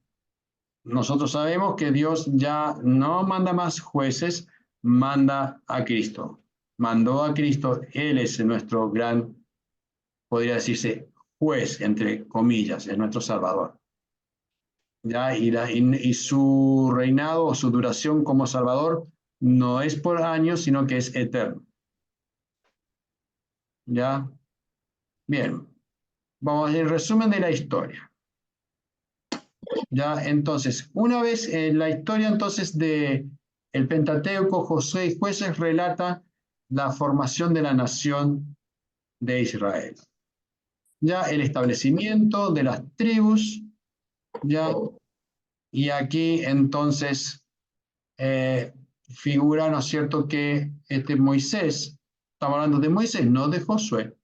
nosotros sabemos que Dios ya no manda más jueces, manda a Cristo. Mandó a Cristo, Él es nuestro gran, podría decirse, juez, entre comillas, es nuestro Salvador. ¿Ya? Y su reinado o su duración como Salvador no es por años, sino que es eterno. ¿Ya? Bien. Vamos al resumen de la historia. ¿Ya? Entonces, una vez la historia entonces de el Pentateuco, Josué y Jueces relata la formación de la nación de Israel. Ya el establecimiento de las tribus, ya, y aquí entonces figura, ¿no es cierto?, que Moisés, estamos hablando de Moisés, no de Josué.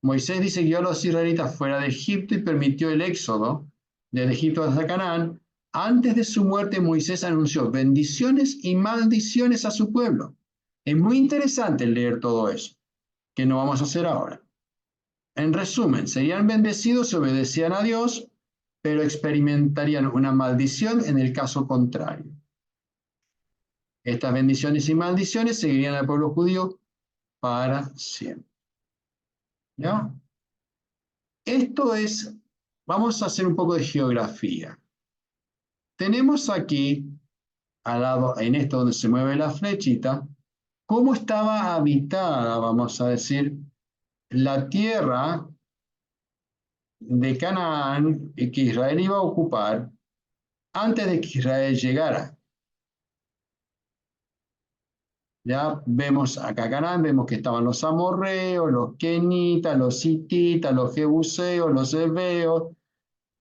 Moisés dice que guió a los israelitas fuera de Egipto y permitió el éxodo desde Egipto hasta Canaán. Antes de su muerte, Moisés anunció bendiciones y maldiciones a su pueblo. Es muy interesante leer todo eso, que no vamos a hacer ahora. En resumen, serían bendecidos si obedecían a Dios, pero experimentarían una maldición en el caso contrario. Estas bendiciones y maldiciones seguirían al pueblo judío para siempre. ¿Ya? Esto es, vamos a hacer un poco de geografía. Tenemos aquí, al lado, en esto donde se mueve la flechita, cómo estaba habitada, vamos a decir, la tierra de Canaán y que Israel iba a ocupar antes de que Israel llegara. Ya vemos acá Canaán, vemos que estaban los amorreos, los kenitas, los hititas, los jebuseos, los heveos,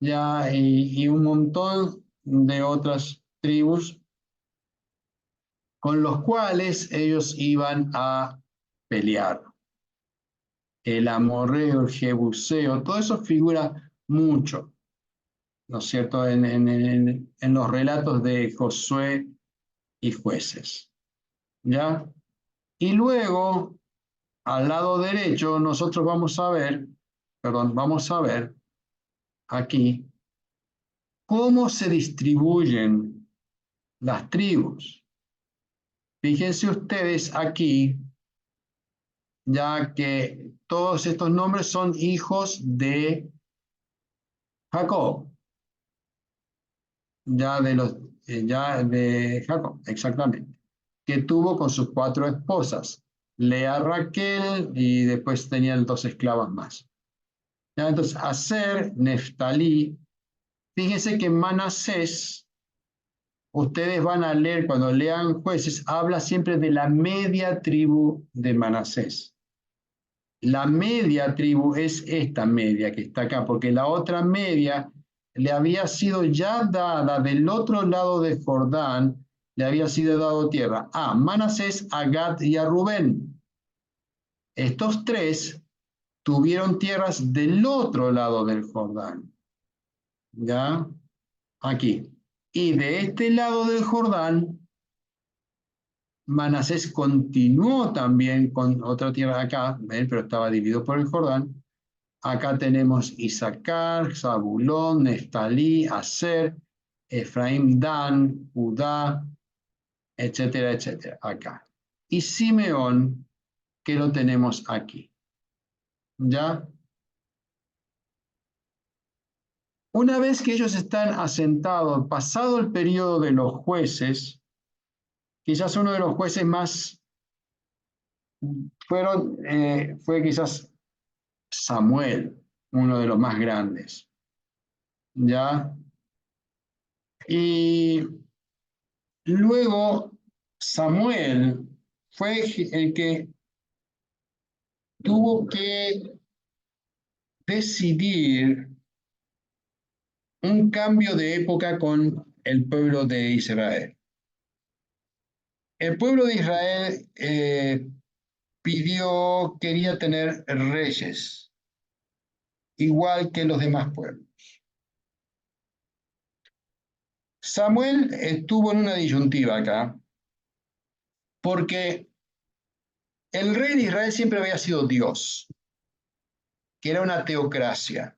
ya, y un montón de otras tribus con los cuales ellos iban a pelear. El amorreo, el jebuseo, todo eso figura mucho, ¿no es cierto?, en los relatos de Josué y Jueces. ¿Ya? Y luego, al lado derecho, nosotros vamos a ver aquí cómo se distribuyen las tribus. Fíjense ustedes aquí, ya que todos estos nombres son hijos de Jacob, ya de Jacob, exactamente, que tuvo con sus 4 esposas, Lea, Raquel, y después tenían 2 esclavas más. ¿Ya? Entonces, Aser, Neftalí, fíjense que Manasés, ustedes van a leer, cuando lean Jueces, habla siempre de la media tribu de Manasés. La media tribu es esta media que está acá, porque la otra media le había sido ya dada del otro lado de Jordán, le había sido dado tierra a Manasés, a Gad y a Rubén. Estos 3 tuvieron tierras del otro lado del Jordán. ¿Ya? Aquí. Y de este lado del Jordán, Manasés continuó también con otra tierra acá, ¿ven? Pero estaba dividido por el Jordán. Acá tenemos Isaacar, Zabulón, Neftalí, Aser, Efraín, Dan, Judá, etcétera, etcétera, acá. Y Simeón, que lo tenemos aquí. ¿Ya? Una vez que ellos están asentados, pasado el periodo de los jueces, quizás uno de los jueces más fue quizás Samuel, uno de los más grandes. ¿Ya? Y luego Samuel fue el que tuvo que decidir un cambio de época con el pueblo de Israel. El pueblo de Israel quería tener reyes, igual que los demás pueblos. Samuel estuvo en una disyuntiva acá, porque el rey de Israel siempre había sido Dios, que era una teocracia.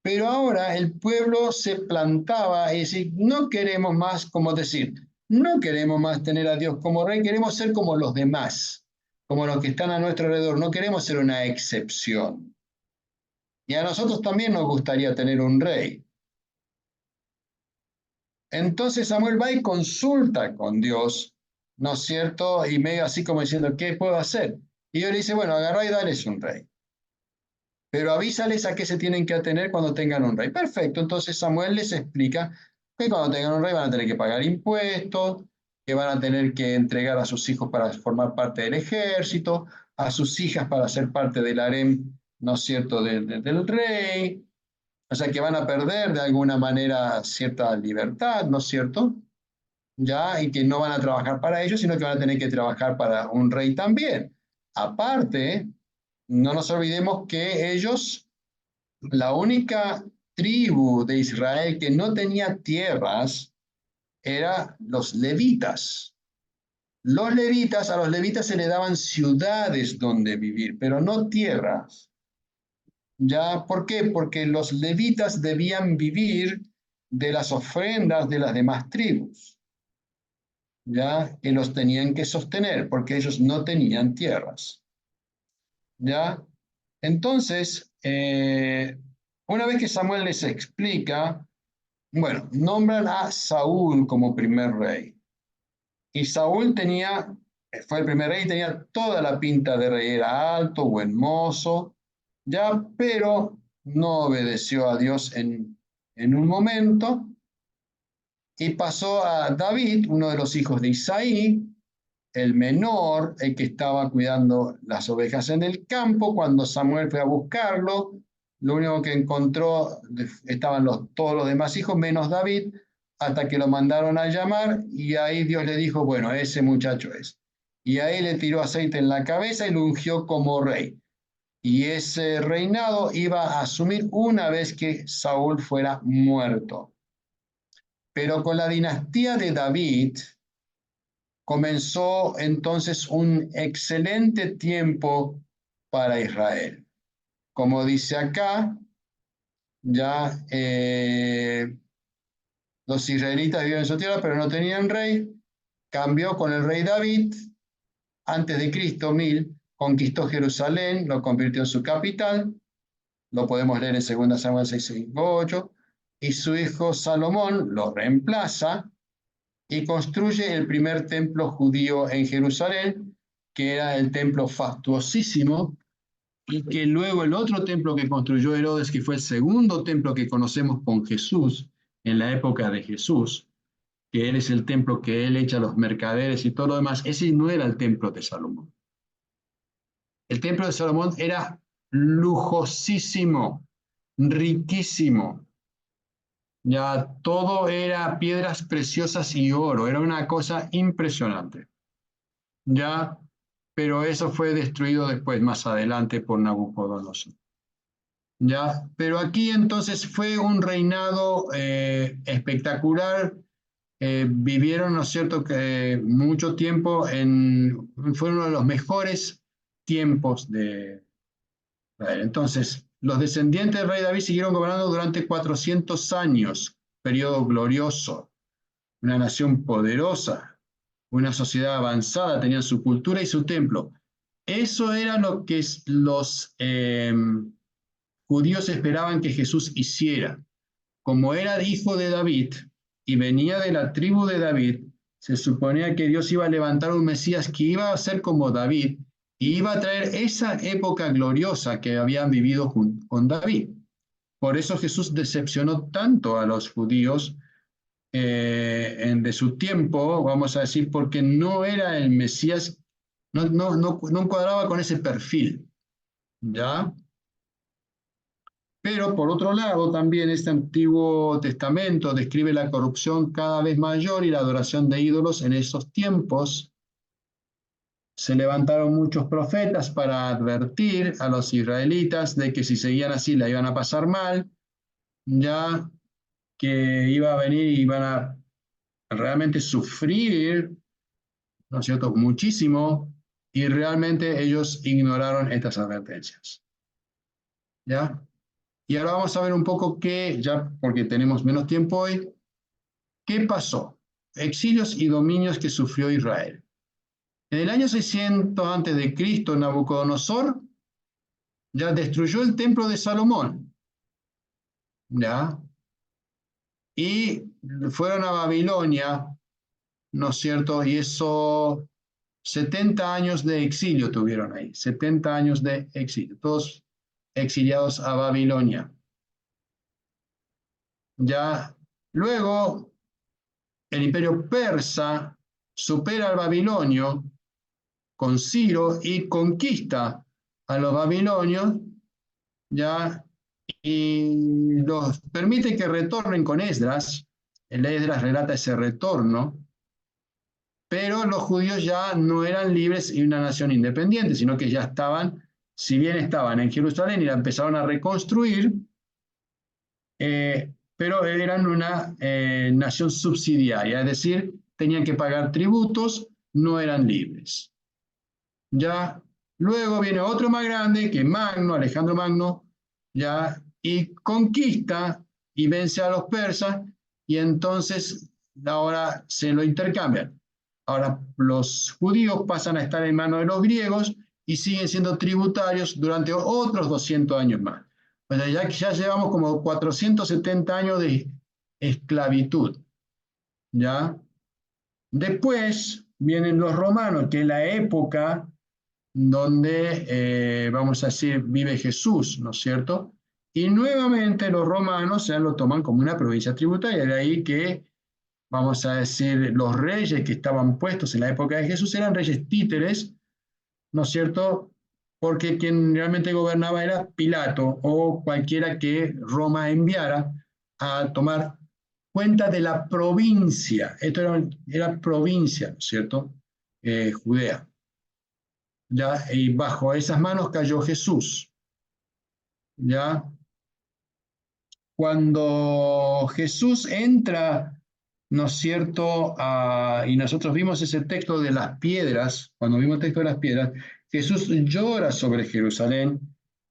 Pero ahora el pueblo se plantaba y decía, no queremos más, como decir, no queremos más tener a Dios como rey, queremos ser como los demás, como los que están a nuestro alrededor, no queremos ser una excepción. Y a nosotros también nos gustaría tener un rey. Entonces Samuel va y consulta con Dios, ¿no es cierto? Y medio así como diciendo, ¿qué puedo hacer? Y Dios le dice, bueno, agarrá y dales un rey. Pero avísales a qué se tienen que atener cuando tengan un rey. Perfecto, entonces Samuel les explica que cuando tengan un rey van a tener que pagar impuestos, que van a tener que entregar a sus hijos para formar parte del ejército, a sus hijas para ser parte del harem, ¿no es cierto?, del rey. O sea, que van a perder de alguna manera cierta libertad, ¿no es cierto? ¿Ya? Y que no van a trabajar para ellos, sino que van a tener que trabajar para un rey también. Aparte, no nos olvidemos que ellos, la única tribu de Israel que no tenía tierras, era los levitas. A los levitas se le daban ciudades donde vivir, pero no tierras. ¿Ya? ¿Por qué? Porque los levitas debían vivir de las ofrendas de las demás tribus, ¿ya? Que los tenían que sostener, porque ellos no tenían tierras. ¿Ya? Entonces, una vez que Samuel les explica, bueno, nombran a Saúl como primer rey. Y Saúl fue el primer rey y tenía toda la pinta de rey, era alto, buen mozo, ya, pero no obedeció a Dios en un momento y pasó a David, uno de los hijos de Isaí, el menor, el que estaba cuidando las ovejas en el campo. Cuando Samuel fue a buscarlo, lo único que encontró estaban todos los demás hijos, menos David, hasta que lo mandaron a llamar y ahí Dios le dijo, bueno, ese muchacho es. Y ahí le tiró aceite en la cabeza y lo ungió como rey. Y ese reinado iba a asumir una vez que Saúl fuera muerto. Pero con la dinastía de David comenzó entonces un excelente tiempo para Israel. Como dice acá, ya los israelitas vivían en su tierra, pero no tenían rey. Cambió con el rey David, antes de Cristo, 1000, conquistó Jerusalén, lo convirtió en su capital. Lo podemos leer en 2 Samuel 6:5-8. Y su hijo Salomón lo reemplaza y construye el primer templo judío en Jerusalén, que era el templo fastuosísimo, y que luego el otro templo que construyó Herodes, que fue el segundo templo que conocemos con Jesús, en la época de Jesús, que él es el templo que él echa a los mercaderes y todo lo demás, ese no era el templo de Salomón. El templo de Salomón era lujosísimo, riquísimo. Ya todo era piedras preciosas y oro, era una cosa impresionante. Ya, pero eso fue destruido después, más adelante, por Nabucodonosor. Ya, pero aquí entonces fue un reinado espectacular. Vivieron, ¿no es cierto?, que mucho tiempo fue uno de los mejores tiempos de Israel. Entonces, los descendientes del rey David siguieron gobernando durante 400 años, periodo glorioso, una nación poderosa, una sociedad avanzada, tenían su cultura y su templo. Eso era lo que los judíos esperaban que Jesús hiciera. Como era hijo de David y venía de la tribu de David, se suponía que Dios iba a levantar un Mesías que iba a ser como David y iba a traer esa época gloriosa que habían vivido con David. Por eso Jesús decepcionó tanto a los judíos de su tiempo, vamos a decir, porque no era el Mesías, no cuadraba con ese perfil, ¿ya? Pero por otro lado, también este Antiguo Testamento describe la corrupción cada vez mayor y la adoración de ídolos en esos tiempos. Se levantaron muchos profetas para advertir a los israelitas de que si seguían así la iban a pasar mal, ya que iba a venir y iban a realmente sufrir, ¿no es cierto?, muchísimo, y realmente ellos ignoraron estas advertencias. ¿Ya? Y ahora vamos a ver un poco qué, ya porque tenemos menos tiempo hoy, qué pasó. Exilios y dominios que sufrió Israel. En el año 600 a.C., Nabucodonosor ya destruyó el templo de Salomón. ¿Ya? Y fueron a Babilonia, ¿no es cierto? Y eso, 70 años de exilio tuvieron ahí, 70 años de exilio, todos exiliados a Babilonia. Ya luego, el imperio persa supera al babilonio con Ciro y conquista a los babilonios, ya, y los permite que retornen con Esdras. El Esdras relata ese retorno, pero los judíos ya no eran libres y una nación independiente, sino que ya estaban, si bien estaban en Jerusalén y la empezaron a reconstruir, pero eran una nación subsidiaria, es decir, tenían que pagar tributos, no eran libres. Ya luego viene otro más grande, que es Magno, Alejandro Magno, ya, y conquista y vence a los persas, y entonces ahora se lo intercambian. Ahora los judíos pasan a estar en manos de los griegos y siguen siendo tributarios durante otros 200 años más. O sea, ya llevamos como 470 años de esclavitud. ¿Ya? Después vienen los romanos, que es la época donde, vamos a decir, vive Jesús, ¿no es cierto? Y nuevamente los romanos ya lo toman como una provincia tributaria, de ahí que, vamos a decir, los reyes que estaban puestos en la época de Jesús eran reyes títeres, ¿no es cierto? Porque quien realmente gobernaba era Pilato o cualquiera que Roma enviara a tomar cuenta de la provincia. Esto era provincia, ¿no es cierto? Judea. ¿Ya? Y bajo esas manos cayó Jesús. ¿Ya? Cuando Jesús entra, ¿no es cierto? Y nosotros vimos ese texto de las piedras, cuando vimos el texto de las piedras, Jesús llora sobre Jerusalén,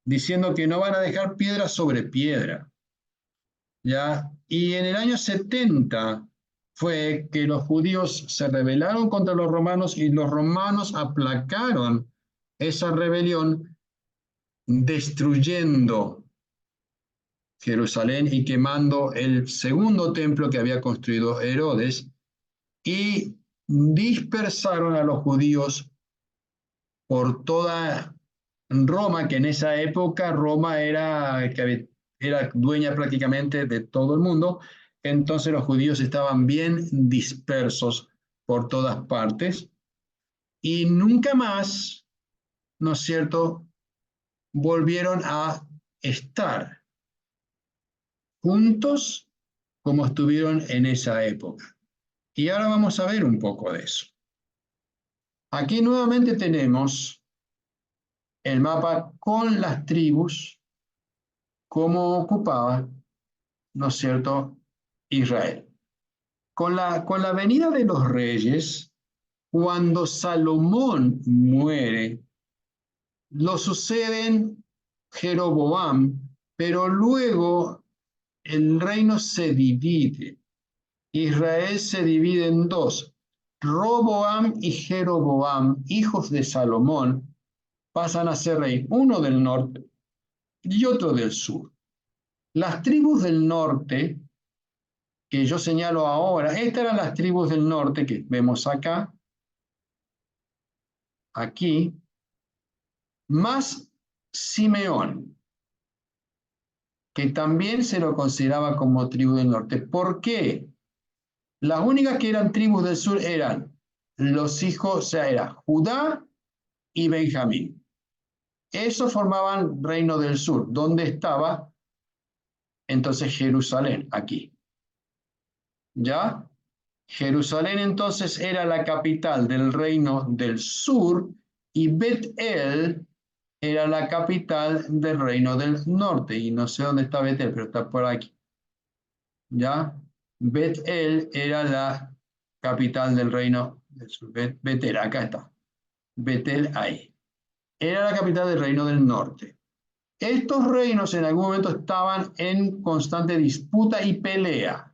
diciendo que no van a dejar piedra sobre piedra. ¿Ya? Y en el año 70 fue que los judíos se rebelaron contra los romanos y los romanos aplacaron esa rebelión destruyendo Jerusalén y quemando el segundo templo que había construido Herodes, y dispersaron a los judíos por toda Roma, que en esa época Roma era dueña prácticamente de todo el mundo. Entonces los judíos estaban bien dispersos por todas partes y nunca más, ¿no es cierto?, volvieron a estar juntos como estuvieron en esa época. Y ahora vamos a ver un poco de eso. Aquí nuevamente tenemos el mapa con las tribus, cómo ocupaba, ¿no es cierto?, Israel. Con la venida de los reyes, cuando Salomón muere, lo suceden Jeroboam, pero luego el reino se divide. Israel se divide en dos. Roboam y Jeroboam, hijos de Salomón, pasan a ser rey, uno del norte y otro del sur. Las tribus del norte, que yo señalo ahora, estas eran las tribus del norte que vemos acá, aquí, más Simeón, que también se lo consideraba como tribu del norte. ¿Por qué? Las únicas que eran tribus del sur eran los hijos, o sea, era Judá y Benjamín. Esos formaban reino del sur, donde estaba entonces Jerusalén, aquí. ¿Ya? Jerusalén entonces era la capital del reino del sur y Bet-El era la capital del reino del norte. Y no sé dónde está Bet-El, pero está por aquí. ¿Ya? Bet-El era la capital del reino del sur. Bet-El, acá está. Bet-El ahí. Era la capital del reino del norte. Estos reinos en algún momento estaban en constante disputa y pelea.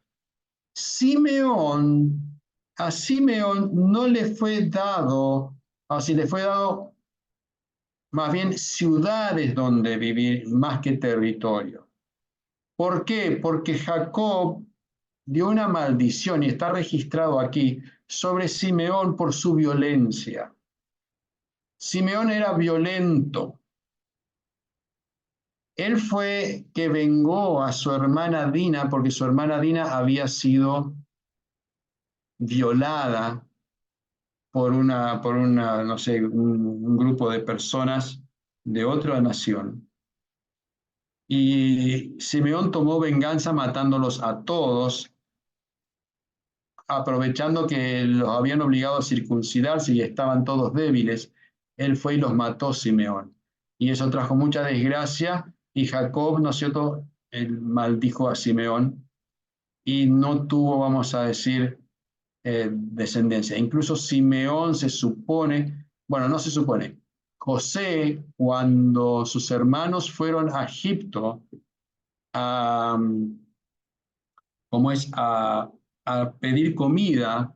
A Simeón no le fue dado, así le fue dado más bien ciudades donde vivir más que territorio. ¿Por qué? Porque Jacob dio una maldición, y está registrado aquí, sobre Simeón por su violencia. Simeón era violento. Él fue que vengó a su hermana Dina, porque su hermana Dina había sido violada por no sé, un grupo de personas de otra nación. Y Simeón tomó venganza matándolos a todos, aprovechando que los habían obligado a circuncidarse y estaban todos débiles. Él fue y los mató, Simeón. Y eso trajo mucha desgracia, y Jacob, ¿no es cierto?, él maldijo a Simeón y no tuvo, vamos a decir, descendencia. Incluso Simeón se supone, bueno, no se supone, José, cuando sus hermanos fueron a Egipto a pedir comida,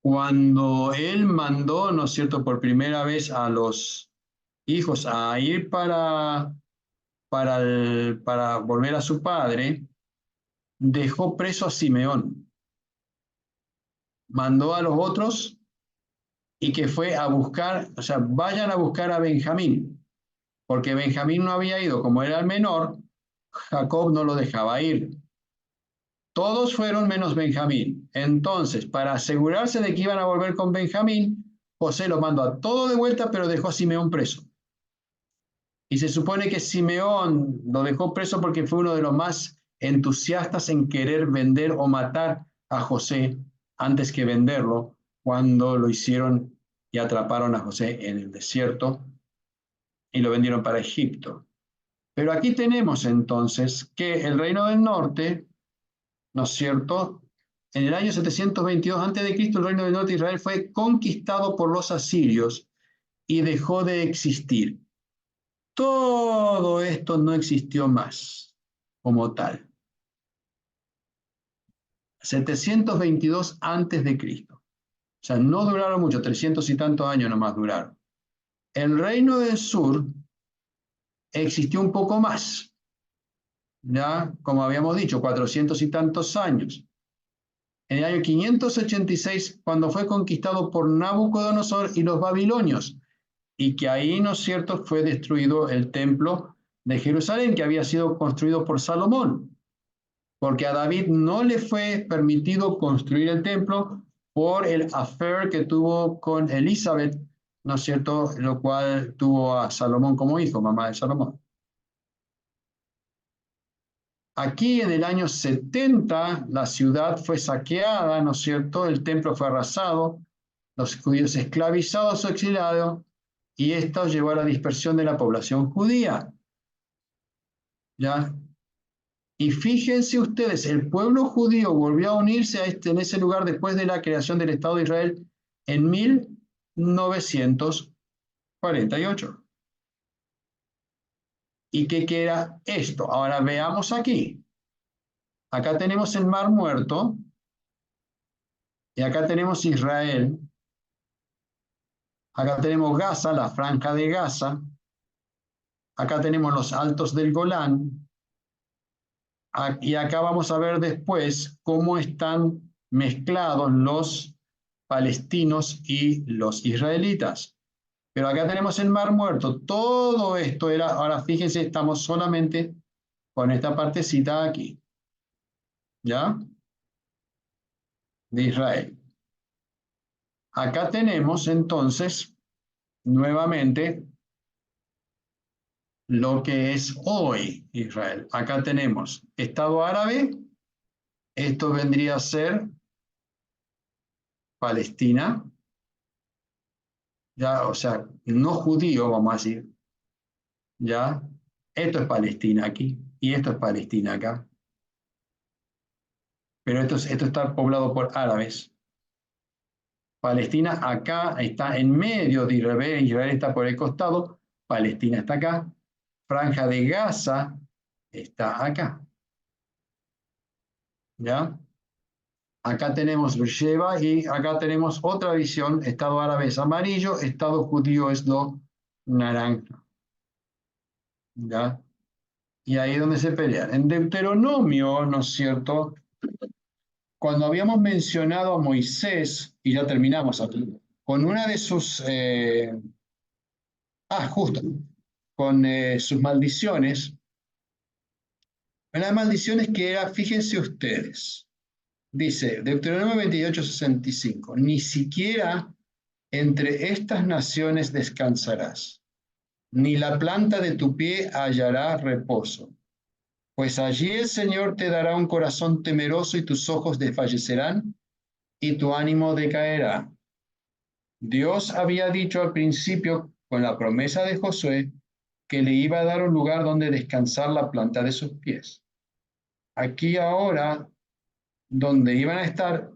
cuando él mandó, ¿no es cierto?, por primera vez a los hijos a ir para volver a su padre, dejó preso a Simeón. Mandó a los otros y que fue a buscar, o sea, vayan a buscar a Benjamín, porque Benjamín no había ido, como era el menor, Jacob no lo dejaba ir. Todos fueron menos Benjamín. Entonces, para asegurarse de que iban a volver con Benjamín, José lo mandó a todo de vuelta, pero dejó a Simeón preso. Y se supone que Simeón lo dejó preso porque fue uno de los más entusiastas en querer vender o matar a José antes que venderlo, cuando lo hicieron y atraparon a José en el desierto y lo vendieron para Egipto. Pero aquí tenemos entonces que el reino del norte, ¿no es cierto? En el año 722 a.C., el reino del norte de Israel fue conquistado por los asirios y dejó de existir. Todo esto no existió más como tal. 722 a.C. O sea, no duraron mucho, 300 y tantos años nomás duraron. El reino del sur existió un poco más, ya, como habíamos dicho, 400 y tantos años. En el año 586, cuando fue conquistado por Nabucodonosor y los babilonios, y que ahí, ¿no es cierto?, fue destruido el templo de Jerusalén, que había sido construido por Salomón, porque a David no le fue permitido construir el templo por el affair que tuvo con Elizabeth, ¿no es cierto?, lo cual tuvo a Salomón como hijo, mamá de Salomón. Aquí en el año 70 la ciudad fue saqueada, ¿no es cierto?, el templo fue arrasado, los judíos esclavizados o exiliados, y esto llevó a la dispersión de la población judía. ¿Ya? Y fíjense ustedes, el pueblo judío volvió a unirse en ese lugar después de la creación del Estado de Israel en 1948. ¿Y qué era esto? Ahora veamos aquí. Acá tenemos el Mar Muerto y acá tenemos Israel. Acá tenemos Gaza, la franja de Gaza. Acá tenemos los altos del Golán. Y acá vamos a ver después cómo están mezclados los palestinos y los israelitas. Pero acá tenemos el Mar Muerto. Todo esto era, ahora fíjense, estamos solamente con esta partecita aquí. ¿Ya? De Israel. Acá tenemos entonces nuevamente lo que es hoy Israel. Acá tenemos Estado árabe, esto vendría a ser Palestina, ya, o sea, no judío, vamos a decir, ya, esto es Palestina aquí, y esto es Palestina acá, pero esto está poblado por árabes. Palestina acá está en medio de Israel, Israel está por el costado, Palestina está acá, Franja de Gaza está acá. ¿Ya? Acá tenemos Beersheba y acá tenemos otra visión, Estado árabe es amarillo, Estado judío es lo naranja. ¿Ya? Y ahí es donde se pelean. En Deuteronomio, ¿no es cierto? Cuando habíamos mencionado a Moisés, y ya terminamos aquí, con una de sus, justo, con sus maldiciones, las maldiciones que era, fíjense ustedes, dice Deuteronomio 28:65, ni siquiera entre estas naciones descansarás, ni la planta de tu pie hallará reposo, pues allí el Señor te dará un corazón temeroso y tus ojos desfallecerán y tu ánimo decaerá. Dios había dicho al principio, con la promesa de Josué, que le iba a dar un lugar donde descansar la planta de sus pies. Aquí ahora, donde iban a estar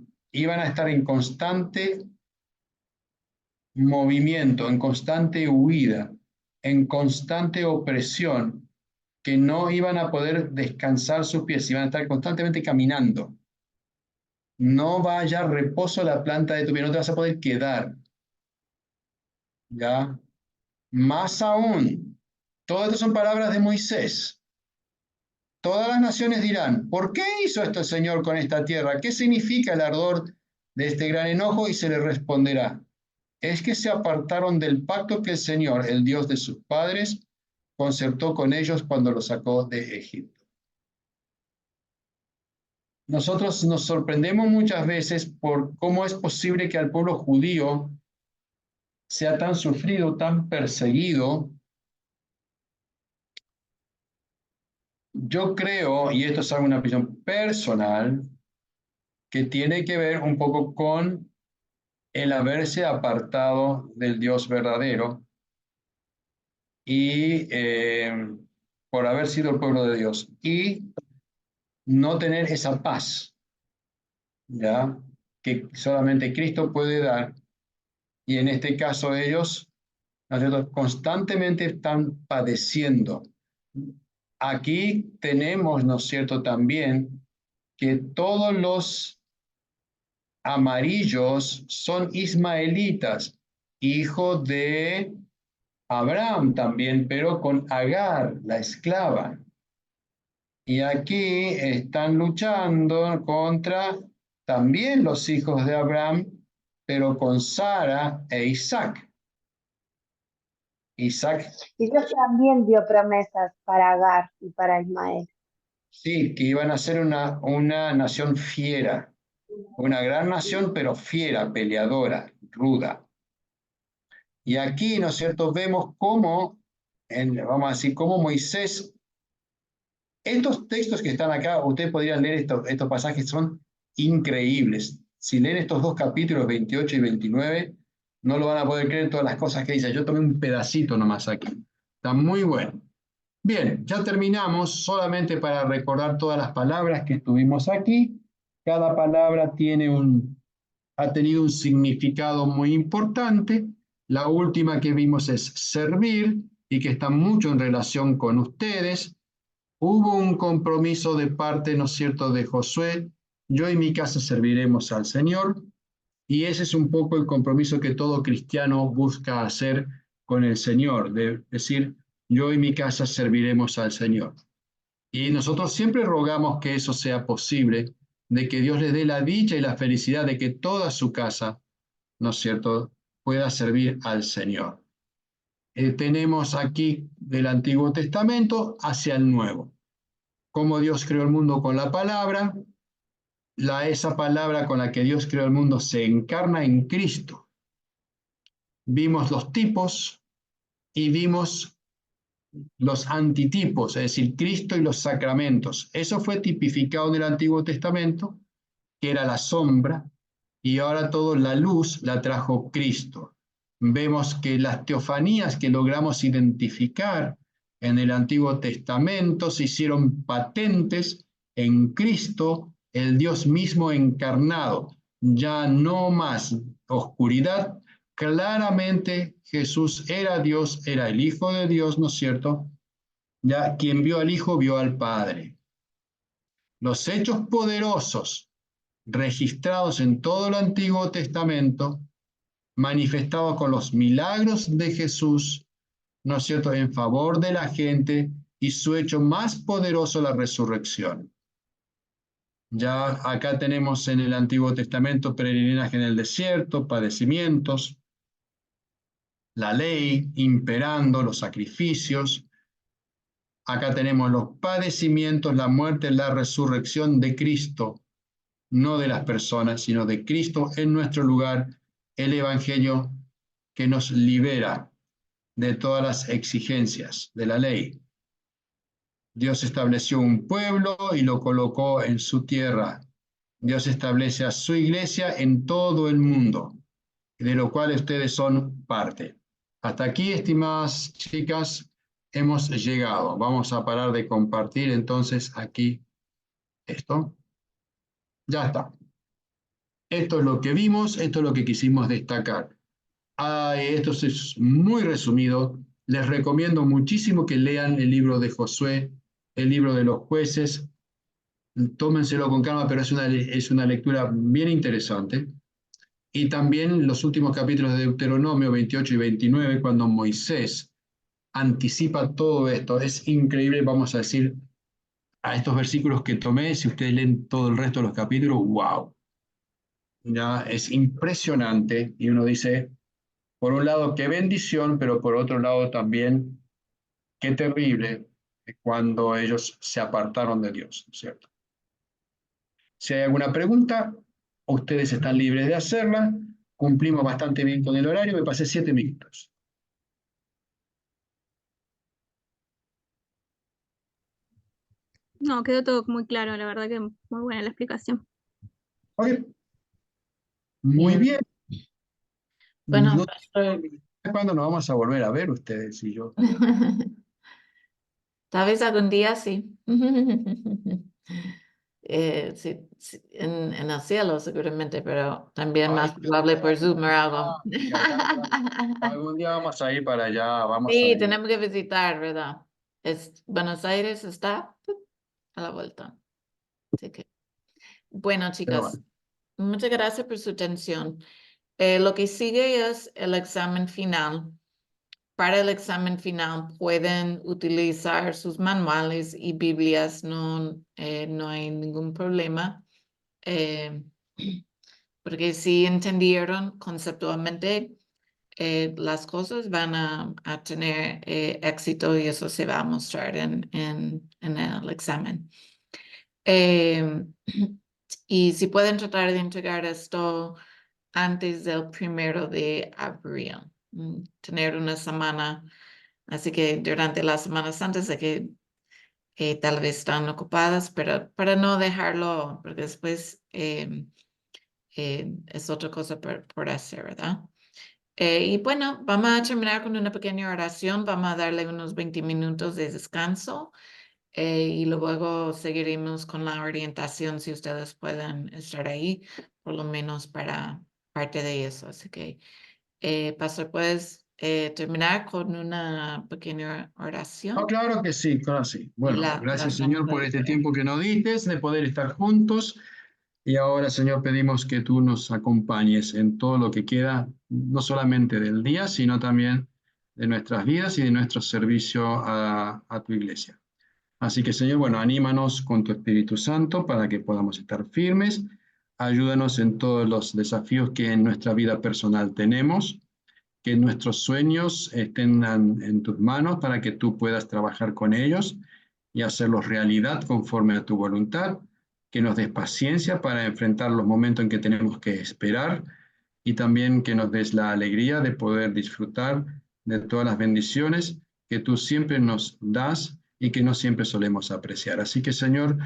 en constante movimiento, en constante huida, en constante opresión, que no iban a poder descansar sus pies, iban a estar constantemente caminando. No va a hallar reposo la planta de tu pie, no te vas a poder quedar. ¿Ya? Más aún, todas estas son palabras de Moisés. Todas las naciones dirán, ¿por qué hizo esto el Señor con esta tierra? ¿Qué significa el ardor de este gran enojo? Y se les responderá, es que se apartaron del pacto que el Señor, el Dios de sus padres, concertó con ellos cuando los sacó de Egipto. Nosotros nos sorprendemos muchas veces por cómo es posible que al pueblo judío sea tan sufrido, tan perseguido, Yo creo, y esto es una opinión personal, que tiene que ver un poco con el haberse apartado del Dios verdadero y por haber sido el pueblo de Dios y no tener esa paz, ¿ya? Que solamente Cristo puede dar. Y en este caso ellos, ¿no es cierto?, constantemente están padeciendo. Aquí tenemos, ¿no es cierto?, también que todos los amarillos son ismaelitas, hijos de Abraham también, pero con Agar, la esclava. Y aquí están luchando contra también los hijos de Abraham, pero con Sara e Isaac. Isaac, Y Dios también dio promesas para Agar y para Ismael. sí, que iban a ser una nación fiera, una gran nación, pero fiera, peleadora, ruda. Y aquí, ¿no es cierto?, vemos cómo, vamos a decir, cómo Moisés, estos textos que están acá, ustedes podrían leer estos pasajes, son increíbles. Si leen estos dos capítulos, 28 y 29, no lo van a poder creer todas las cosas que dice. Yo tomé un pedacito nomás aquí. Está muy bueno. Bien, ya terminamos, solamente para recordar todas las palabras que estuvimos aquí. Cada palabra ha tenido un significado muy importante. La última que vimos es servir y que está mucho en relación con ustedes. Hubo un compromiso de parte, ¿no es cierto?, de Josué. Yo y mi casa serviremos al Señor. Y ese es un poco el compromiso que todo cristiano busca hacer con el Señor, de decir, yo y mi casa serviremos al Señor. Y nosotros siempre rogamos que eso sea posible, de que Dios les dé la dicha y la felicidad de que toda su casa, ¿no es cierto?, pueda servir al Señor. Tenemos aquí del Antiguo Testamento hacia el Nuevo. Cómo Dios creó el mundo con la palabra, esa palabra con la que Dios creó el mundo se encarna en Cristo. Vimos los tipos y vimos los antitipos, es decir, Cristo y los sacramentos. Eso fue tipificado en el Antiguo Testamento, que era la sombra, y ahora todo la luz la trajo Cristo. Vemos que las teofanías que logramos identificar en el Antiguo Testamento se hicieron patentes en Cristo, el Dios mismo encarnado. Ya no más oscuridad. Claramente Jesús era Dios, era el Hijo de Dios, ¿no es cierto? Ya quien vio al Hijo vio al Padre. Los hechos poderosos registrados en todo el Antiguo Testamento, manifestados con los milagros de Jesús, ¿no es cierto?, en favor de la gente, y su hecho más poderoso, la resurrección. Ya acá tenemos en el Antiguo Testamento peregrinaje en el desierto, padecimientos, la ley imperando, los sacrificios. Acá tenemos los padecimientos, la muerte, la resurrección de Cristo, no de las personas, sino de Cristo en nuestro lugar, el Evangelio que nos libera de todas las exigencias de la ley. Dios estableció un pueblo y lo colocó en su tierra. Dios establece a su iglesia en todo el mundo, de lo cual ustedes son parte. Hasta aquí, estimadas chicas, hemos llegado. Vamos a parar de compartir entonces aquí esto. Ya está. Esto es lo que vimos, esto es lo que quisimos destacar. Esto es muy resumido. Les recomiendo muchísimo que lean el libro de Josué, el libro de los jueces. Tómenselo con calma, pero es una lectura bien interesante. Y también los últimos capítulos de Deuteronomio 28 y 29, cuando Moisés anticipa todo esto. Es increíble, vamos a decir, a estos versículos que tomé, si ustedes leen todo el resto de los capítulos, ¡wow! Ya es impresionante y uno dice, por un lado, qué bendición, pero por otro lado también, qué terrible cuando ellos se apartaron de Dios, ¿cierto? Si hay alguna pregunta, ustedes están libres de hacerla. Cumplimos bastante bien con el horario, me pasé 7 minutos. No, quedó todo muy claro, la verdad que muy buena la explicación. Ok, muy bien. Bueno, No pastor, sé cuándo nos vamos a volver a ver ustedes y yo. tal vez algún día sí. Sí, sí, en el cielo seguramente, pero también Ay, más probable por Zoom o algo. algún día vamos a ir para allá, vamos a Sí, ir. tenemos que visitar, ¿verdad? Buenos Aires está a la vuelta. Así que, bueno, Pero chicas, bueno, muchas gracias por su atención. Lo que sigue es el examen final. Para el examen final pueden utilizar sus manuales y Biblias, no hay ningún problema. Eh, porque si entendieron conceptualmente las cosas van a tener éxito y eso se va a mostrar en el examen. Y si pueden tratar de entregar esto antes del 1 de abril, tener una semana, así que durante las semanas antes de que tal vez están ocupadas, pero para no dejarlo, porque después es otra cosa por hacer, ¿verdad? Y bueno, vamos a terminar con una pequeña oración, vamos a darle unos 20 minutos de descanso y luego seguiremos con la orientación si ustedes pueden estar ahí, por lo menos para parte de eso. Así que, Pastor, ¿puedes terminar con una pequeña oración? oh, claro que sí, claro que sí. Y Bueno, gracias Señor por este tiempo que nos diste, de poder estar juntos. Y ahora, Señor, pedimos que tú nos acompañes en todo lo que queda, no solamente del día, sino también de nuestras vidas y de nuestro servicio a tu iglesia. Así que, Señor, bueno, anímanos con tu Espíritu Santo para que podamos estar firmes. Ayúdanos en todos los desafíos que en nuestra vida personal tenemos, que nuestros sueños estén en tus manos para que tú puedas trabajar con ellos y hacerlos realidad conforme a tu voluntad, que nos des paciencia para enfrentar los momentos en que tenemos que esperar y también que nos des la alegría de poder disfrutar de todas las bendiciones que tú siempre nos das y que no siempre solemos apreciar. Así que, Señor,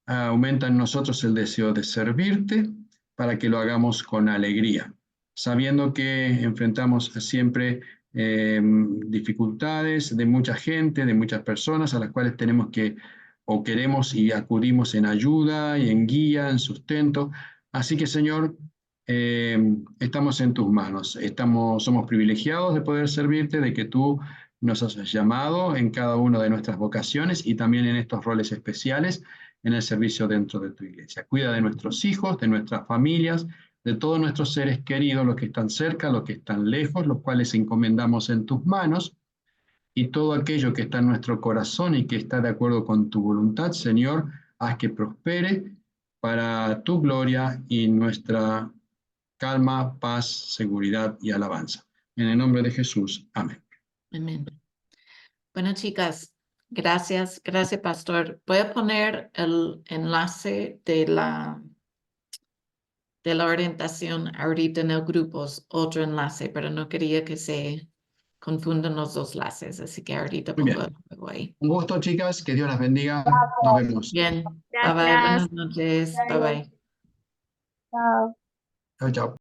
aumenta en nosotros el deseo de servirte para que lo hagamos con alegría, sabiendo que enfrentamos siempre dificultades de mucha gente, de muchas personas a las cuales tenemos que o queremos y acudimos en ayuda y en guía, en sustento. Así que, Señor, estamos en tus manos. Somos privilegiados de poder servirte, de que tú nos has llamado en cada una de nuestras vocaciones y también en estos roles especiales en el servicio dentro de tu iglesia. Cuida de nuestros hijos, de nuestras familias, de todos nuestros seres queridos, los que están cerca, los que están lejos, los cuales encomendamos en tus manos, y todo aquello que está en nuestro corazón y que está de acuerdo con tu voluntad, Señor, haz que prospere para tu gloria y nuestra calma, paz, seguridad y alabanza. En el nombre de Jesús. Amén. Amén. Bueno, chicas, gracias, Pastor. Voy a poner el enlace de la orientación ahorita en el grupo, otro enlace, pero no quería que se confundan los dos enlaces, así que ahorita Muy pongo bien. algo ahí. Un gusto, chicas. Que Dios las bendiga. Nos vemos. Bien, bye bye, Gracias. buenas noches, bye bye. Chao. Chao, chao.